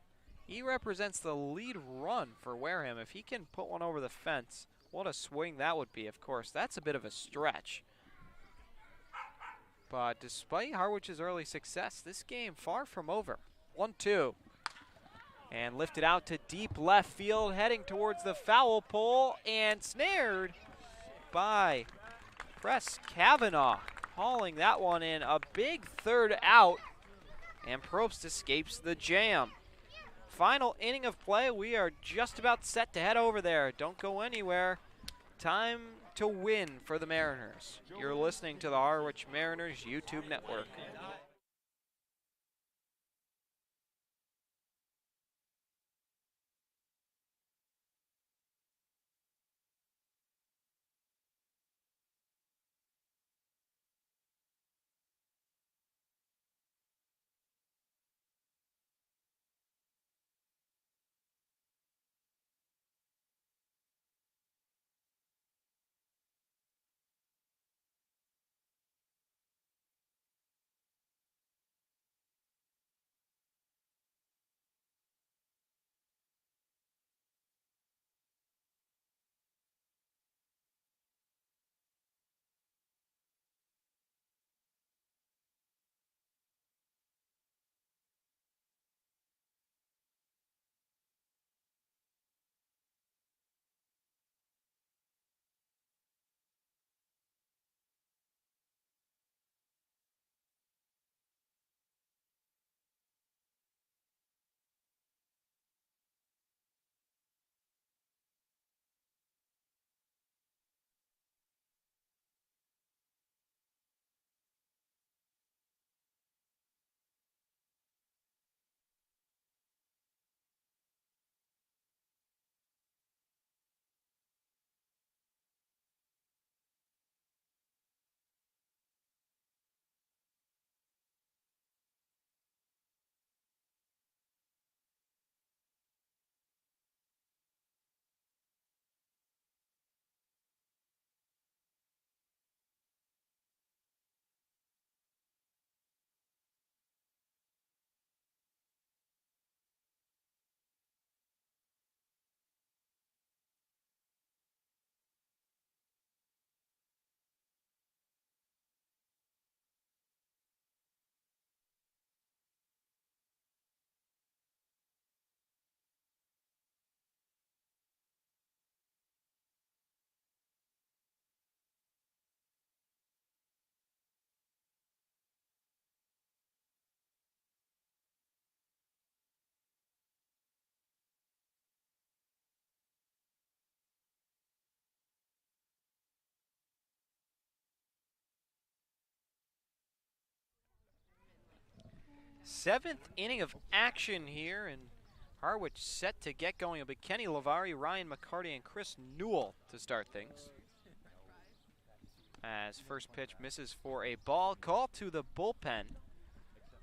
he represents the lead run for Wareham. If he can put one over the fence, what a swing that would be, of course. That's a bit of a stretch. But despite Harwich's early success, this game far from over. 1-2. And lifted out to deep left field, heading towards the foul pole, and snared by Press Kavanaugh. Hauling that one in, a big third out, and Probst escapes the jam. Final inning of play, we are just about set to head over there. Don't go anywhere. Time to win for the Mariners. You're listening to the Harwich Mariners YouTube network. Seventh inning of action here, and Harwich set to get going. It'll be Kenny Lavari, Ryan McCarty, and Chris Newell to start things. As first pitch misses for a ball. Call to the bullpen.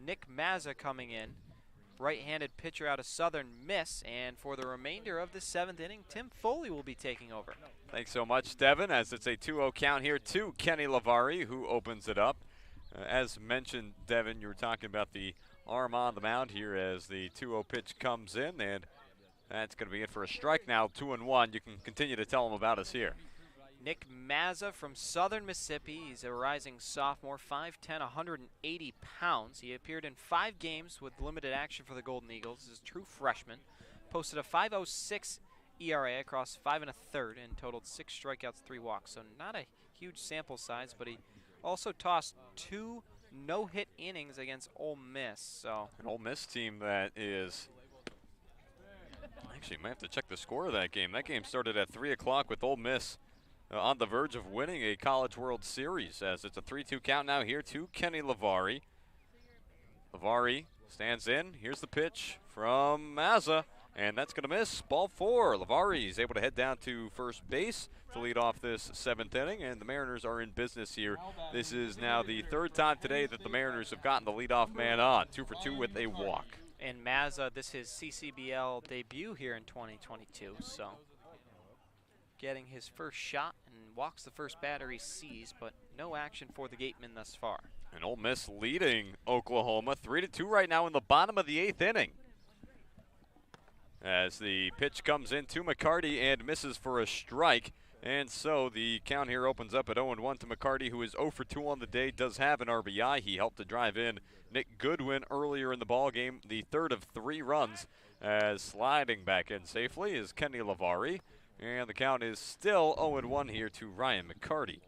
Nick Mazza coming in. Right-handed pitcher out of Southern Miss. And for the remainder of the seventh inning, Tim Foley will be taking over.
Thanks so much, Devin, as it's a 2-0 count here to Kenny Lavari, who opens it up. As mentioned, Devin, you were talking about the arm on the mound here as the 2-0 pitch comes in, and that's going to be it for a strike now, 2-1. You can continue to tell them about us here.
Nick Mazza from Southern Mississippi. He's a rising sophomore, 5'10", 180 pounds. He appeared in 5 games with limited action for the Golden Eagles. He's a true freshman. Posted a 5.06 ERA across 5 1/3 and totaled 6 strikeouts, 3 walks. So not a huge sample size, but he also tossed 2 no-hit innings against Ole Miss. So
an Ole Miss team that is, actually might have to check the score of that game. That game started at 3 o'clock with Ole Miss on the verge of winning a College World Series, as it's a 3-2 count now here to Kenny Lavari. Lavari stands in. Here's the pitch from Mazza, and that's going to miss. Ball 4. Lavari is able to head down to first base to lead off this 7th inning, and the Mariners are in business here. This is now the 3rd time today that the Mariners have gotten the leadoff man on. 2 for 2 with a walk.
And Mazza, this is his CCBL debut here in 2022, so getting his first shot and walks the first batter he sees, but no action for the Gatemen thus far.
And Ole Miss leading Oklahoma 3-2 right now in the bottom of the 8th inning. As the pitch comes in to McCarty and misses for a strike. And so the count here opens up at 0-1 to McCarty, who is 0 for 2 on the day, does have an RBI. He helped to drive in Nick Goodwin earlier in the ball game, the third of 3 runs, as sliding back in safely is Kenny Lavari. And the count is still 0-1 here to Ryan McCarty.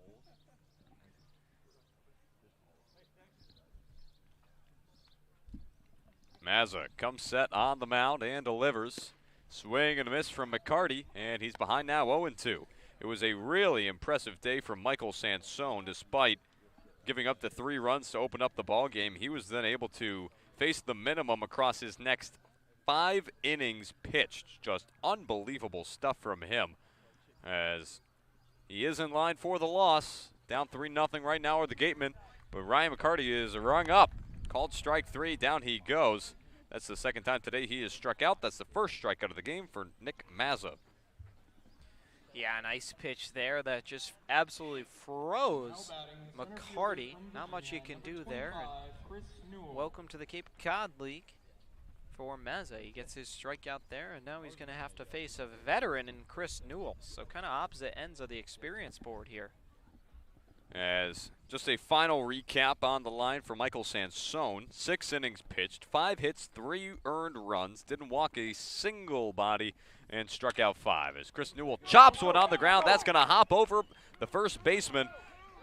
Mazza comes set on the mound and delivers. Swing and a miss from McCarty, and he's behind now 0-2. It was a really impressive day from Michael Sansone. Despite giving up the 3 runs to open up the ball game, he was then able to face the minimum across his next 5 innings pitched. Just unbelievable stuff from him, as he is in line for the loss. Down 3-0 right now are the Gatemen, but Ryan McCarty is rung up. Called strike 3, down he goes. That's the second time today he has struck out. That's the first strikeout of the game for Nick Mazza.
Yeah, nice pitch there that just absolutely froze McCarty. Not much you can do there. And welcome to the Cape Cod League for Mazza. He gets his strikeout there, and now he's going to have to face a veteran in Chris Newell. So kind of opposite ends of the experience board here.
As just a final recap on the line for Michael Sansone. 6 innings pitched, 5 hits, 3 earned runs, didn't walk a single body, and struck out 5. As Chris Newell chops one on the ground, that's going to hop over the first baseman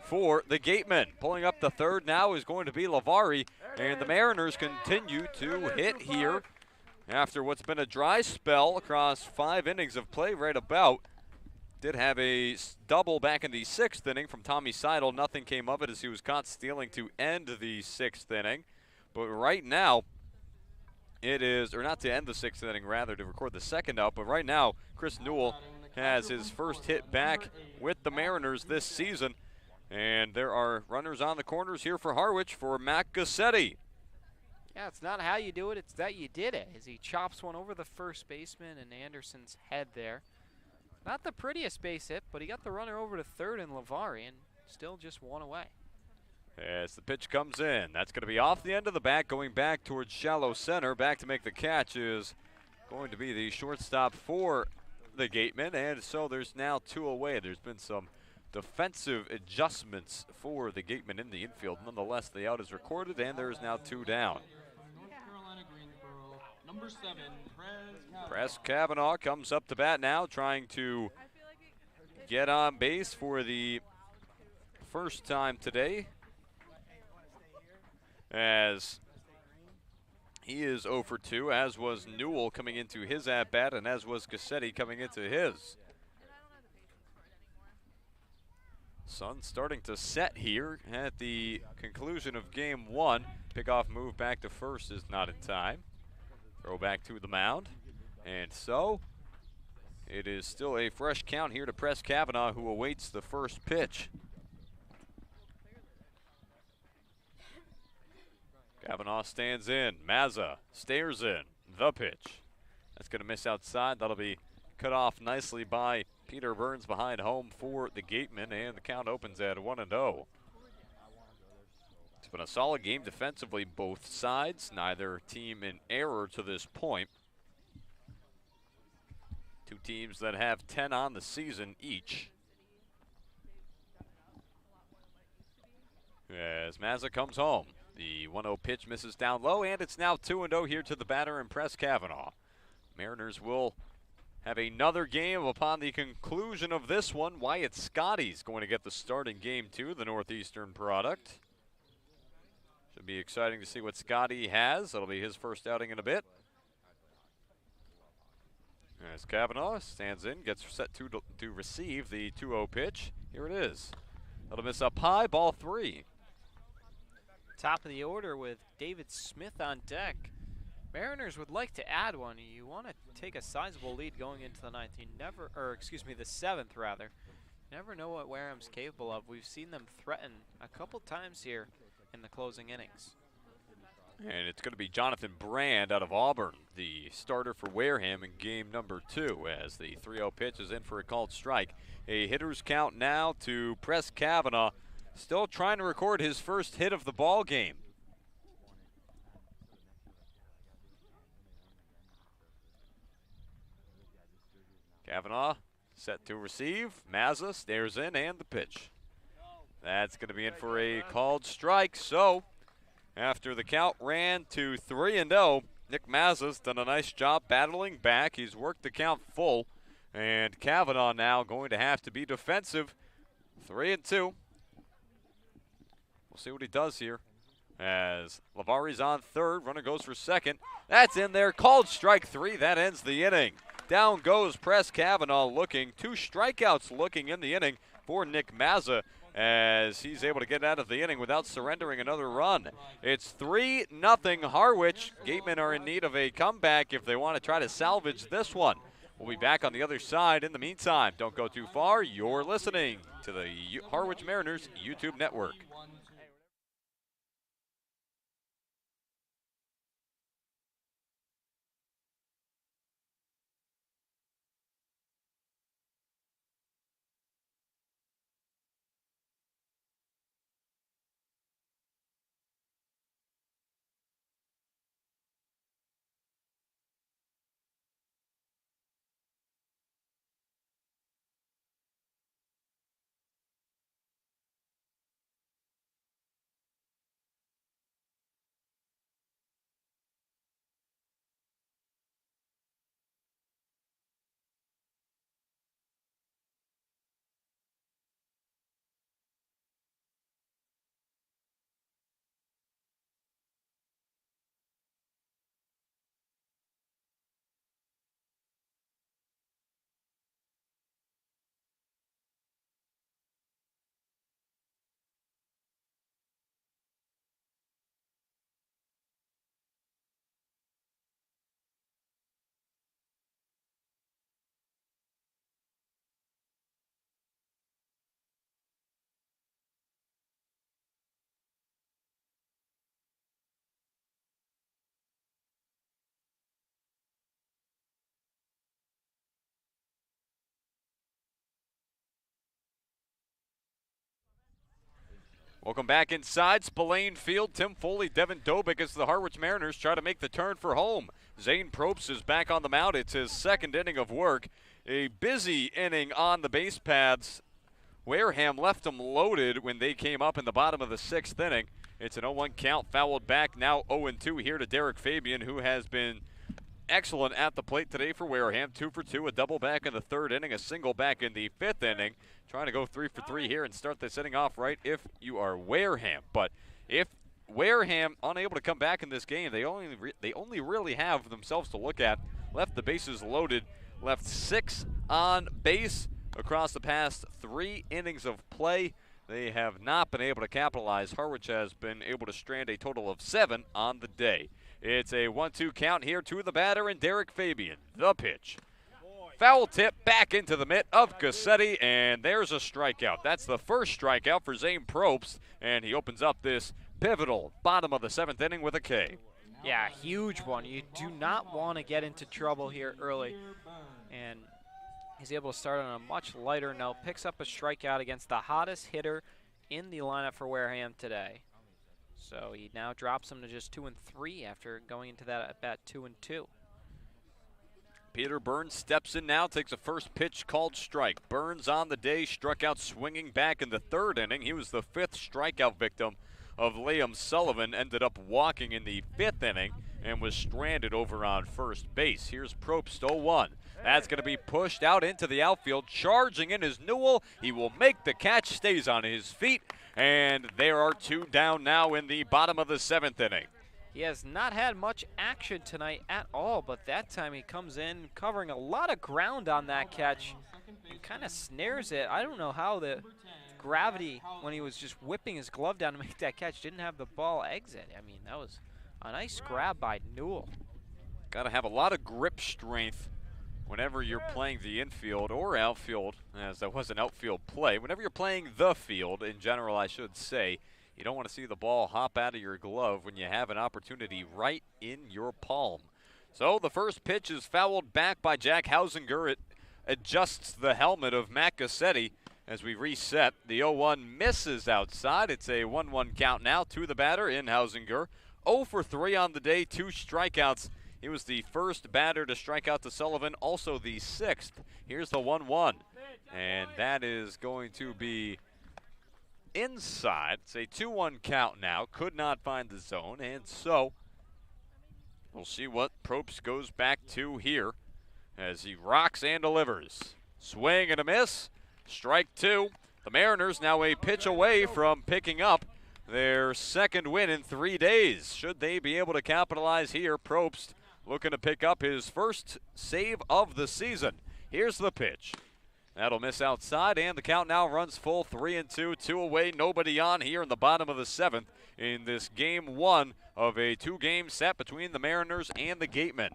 for the Gatemen. Pulling up the third now is going to be Lavari, and the Mariners continue to hit here after what's been a dry spell across 5 innings of play right about. Did have a double back in the 6th inning from Tommy Seidel. Nothing came of it as he was caught stealing to end the 6th inning. But right now, it is, or not to end the 6th inning, rather to record the second out. But right now, Chris Newell has his first hit back with the Mariners this season. And there are runners on the corners here for Harwich for Matt Gassetti.
Yeah, it's not how you do it, it's that you did it. As he chops one over the first baseman and Anderson's head there. Not the prettiest base hit, but he got the runner over to third in Lavari and still just 1 away.
As the pitch comes in, that's going to be off the end of the bat, going back towards shallow center. Back to make the catch is going to be the shortstop for the Gatemen, and so there's now 2 away. There's been some defensive adjustments for the Gatemen in the infield. Nonetheless, the out is recorded, and there is now 2 down.
Number 7,
Press Kavanaugh comes up to bat now, trying to get on base for the first time today, as he is 0 for 2, as was Newell coming into his at-bat, and as was Gassetti coming into his. Sun starting to set here at the conclusion of game 1. Pickoff move back to first is not in time. Throw back to the mound. And so it is still a fresh count here to Press Kavanaugh, who awaits the first pitch. Kavanaugh stands in. Mazza stares in. The pitch. That's going to miss outside. That'll be cut off nicely by Peter Burns behind home for the Gatemen, and the count opens at 1-0. It's been a solid game defensively, both sides. Neither team in error to this point. 2 teams that have 10 on the season each. As Mazza comes home. The 1-0 pitch misses down low, and it's now 2-0 here to the batter and Press Kavanaugh. Mariners will have another game upon the conclusion of this one. Wyatt Scotty's going to get the starting game too, the Northeastern product. Should be exciting to see what Scotty has. That'll be his first outing in a bit. As Kavanaugh stands in, gets set to receive the 2-0 pitch. Here it is. That'll miss up high, ball 3.
Top of the order with David Smith on deck. Mariners would like to add one. You want to take a sizable lead going into the 9th. You never, or excuse me, the 7th rather. Never know what Wareham's capable of. We've seen them threaten a couple times here in the closing innings.
And it's going to be Jonathan Brand out of Auburn, the starter for Wareham in game number 2, as the 3-0 pitch is in for a called strike. A hitter's count now to Press Kavanaugh, still trying to record his first hit of the ball game. Kavanaugh set to receive. Mazza stares in, and the pitch. That's going to be in for a called strike. So, after the count ran to 3-0, Nick Mazza's done a nice job battling back. He's worked the count full, and Kavanaugh now going to have to be defensive. 3-2. We'll see what he does here. As Lavari's on third, runner goes for second. That's in there, called strike 3. That ends the inning. Down goes Press Kavanaugh looking. 2 strikeouts looking in the inning for Nick Mazza, as he's able to get out of the inning without surrendering another run. It's 3-0 Harwich. Gatemen are in need of a comeback if they want to try to salvage this one. We'll be back on the other side. In the meantime, don't go too far. You're listening to the Harwich Mariners YouTube network. Welcome back inside Spillane Field. Tim Foley, Devin Dobick as the Harwich Mariners try to make the turn for home. Zane Probst is back on the mound. It's his second inning of work. A busy inning on the base paths. Wareham left them loaded when they came up in the bottom of the 6th inning. It's an 0-1 count, fouled back, now 0-2 here to Derek Fabian, who has been excellent at the plate today for Wareham. 2 for 2, a double back in the 3rd inning, a single back in the 5th inning. Trying to go 3 for 3 here and start this inning off right if you are Wareham. But if Wareham unable to come back in this game, they only really have themselves to look at. Left the bases loaded, left 6 on base across the past 3 innings of play. They have not been able to capitalize. Harwich has been able to strand a total of 7 on the day. It's a 1-2 count here to the batter and Derek Fabian. The pitch. Foul tip back into the mitt of Cassetti, and there's a strikeout. That's the first strikeout for Zane Probst, and he opens up this pivotal bottom of the 7th inning with a K.
Yeah, huge one. You do not want to get into trouble here early. And he's able to start on a much lighter note. Picks up a strikeout against the hottest hitter in the lineup for Wareham today. So he now drops him to just 2-3 after going into that at bat 2-2.
Peter Burns steps in now, takes a first pitch called strike. Burns on the day, struck out swinging back in the 3rd inning. He was the 5th strikeout victim of Liam Sullivan, ended up walking in the 5th inning and was stranded over on first base. Here's Probst, 0-1. That's going to be pushed out into the outfield. Charging in is Newell. He will make the catch, stays on his feet, and there are 2 down now in the bottom of the 7th inning.
He has not had much action tonight at all, but that time he comes in covering a lot of ground on that catch and kind of snares it. I don't know how the gravity, when he was just whipping his glove down to make that catch, didn't have the ball exit. I mean, that was a nice grab by Newell.
Got to have a lot of grip strength whenever you're playing the infield or outfield, as that was an outfield play. Whenever you're playing the field, in general, I should say, You don't want to see the ball hop out of your glove when you have an opportunity right in your palm. So the first pitch is fouled back by Jack Hausinger. It adjusts the helmet of Matt Gassetti as we reset. The 0-1 misses outside. It's a 1-1 count now to the batter in Hausinger. 0 for 3 on the day, 2 strikeouts. He was the first batter to strike out to Sullivan, also the 6th. Here's the 1-1, and that is going to be inside. It's a 2-1 count now. Could not find the zone, and so we'll see what Probst goes back to here as he rocks and delivers. Swing and a miss. Strike 2. The Mariners now a pitch away from picking up their second win in 3 days. Should they be able to capitalize here, Probst looking to pick up his first save of the season. Here's the pitch. That'll miss outside, and the count now runs full. 3-2, 2 away, nobody on here in the bottom of the 7th in this game 1 of a 2-game set between the Mariners and the Gatemen.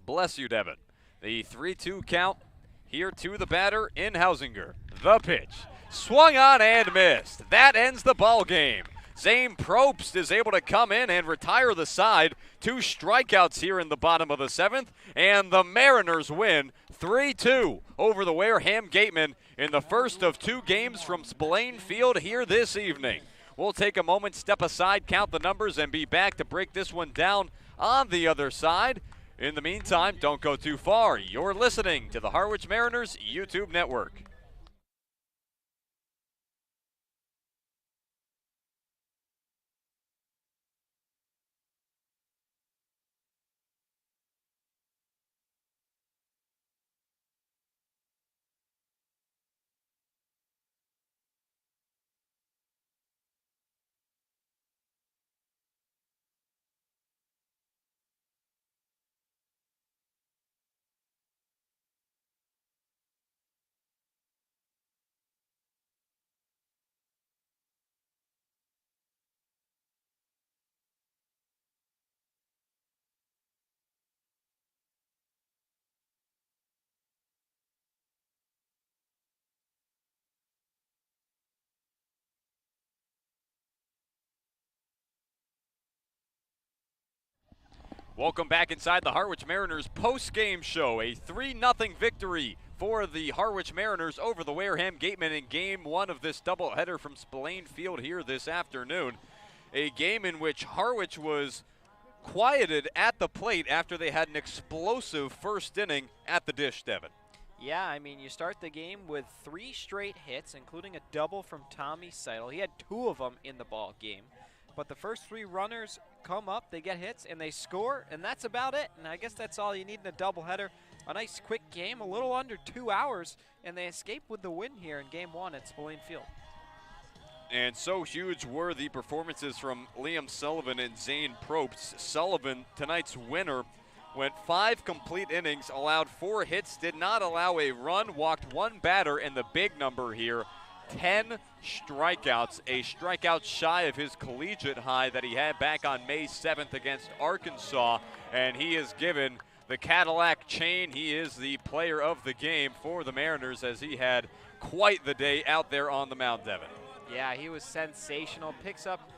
Bless you, Devin. The 3-2 count here to the batter in Hausinger. The pitch. Swung on and missed. That ends the ball game. Zane Probst is able to come in and retire the side. 2 strikeouts here in the bottom of the 7th, and the Mariners win 3-2 over the Wareham Gatemen in the first of 2 games from Spillane Field here this evening. We'll take a moment, step aside, count the numbers, and be back to break this one down on the other side. In the meantime, don't go too far. You're listening to the Harwich Mariners YouTube network. Welcome back inside the Harwich Mariners post-game show. A 3-0 victory for the Harwich Mariners over the Wareham Gatemen in Game 1 of this doubleheader from Spillane Field here this afternoon. A game in which Harwich was quieted at the plate after they had an explosive first inning at the dish, Devin.
Yeah, I mean, you start the game with 3 straight hits, including a double from Tommy Seidel. He had 2 of them in the ball game. But the first 3 runners come up, they get hits, and they score, and that's about it. And I guess that's all you need in a doubleheader. A nice quick game, a little under 2 hours, and they escape with the win here in Game 1 at Spillane Field.
And so huge were the performances from Liam Sullivan and Zane Probst. Sullivan, tonight's winner, went 5 complete innings, allowed 4 hits, did not allow a run, walked 1 batter, and the big number here, 10 strikeouts, a strikeout shy of his collegiate high that he had back on May 7th against Arkansas, and he is given the Cadillac chain. He is the player of the game for the Mariners as he had quite the day out there on the mound, Devin.
Yeah, he was sensational. Picks up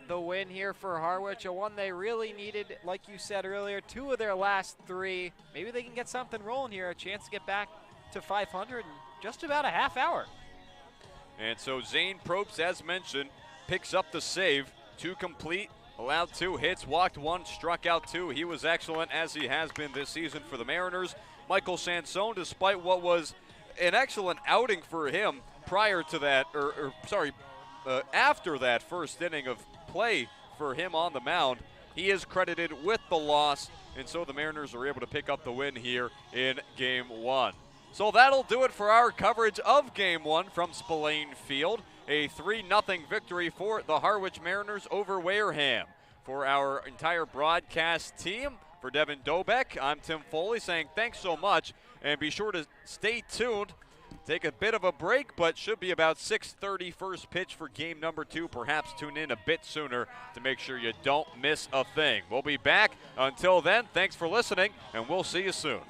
the win here for Harwich, a one they really needed, like you said earlier, 2 of their last 3. Maybe they can get something rolling here, a chance to get back to 500 in just about a half hour.
And so Zane Probst, as mentioned, picks up the save. 2 complete, allowed 2 hits, walked 1, struck out 2. He was excellent, as he has been this season for the Mariners. Michael Sansone, despite what was an excellent outing for him prior to that, after that first inning of play for him on the mound, he is credited with the loss, and so the Mariners are able to pick up the win here in Game 1. So that'll do it for our coverage of Game 1 from Spillane Field. A 3-0 victory for the Harwich Mariners over Wareham. For our entire broadcast team, for Devin Dobeck, I'm Tim Foley saying thanks so much, and be sure to stay tuned. Take a bit of a break, but should be about 6:30 first pitch for game number 2. Perhaps tune in a bit sooner to make sure you don't miss a thing. We'll be back. Until then, thanks for listening, and we'll see you soon.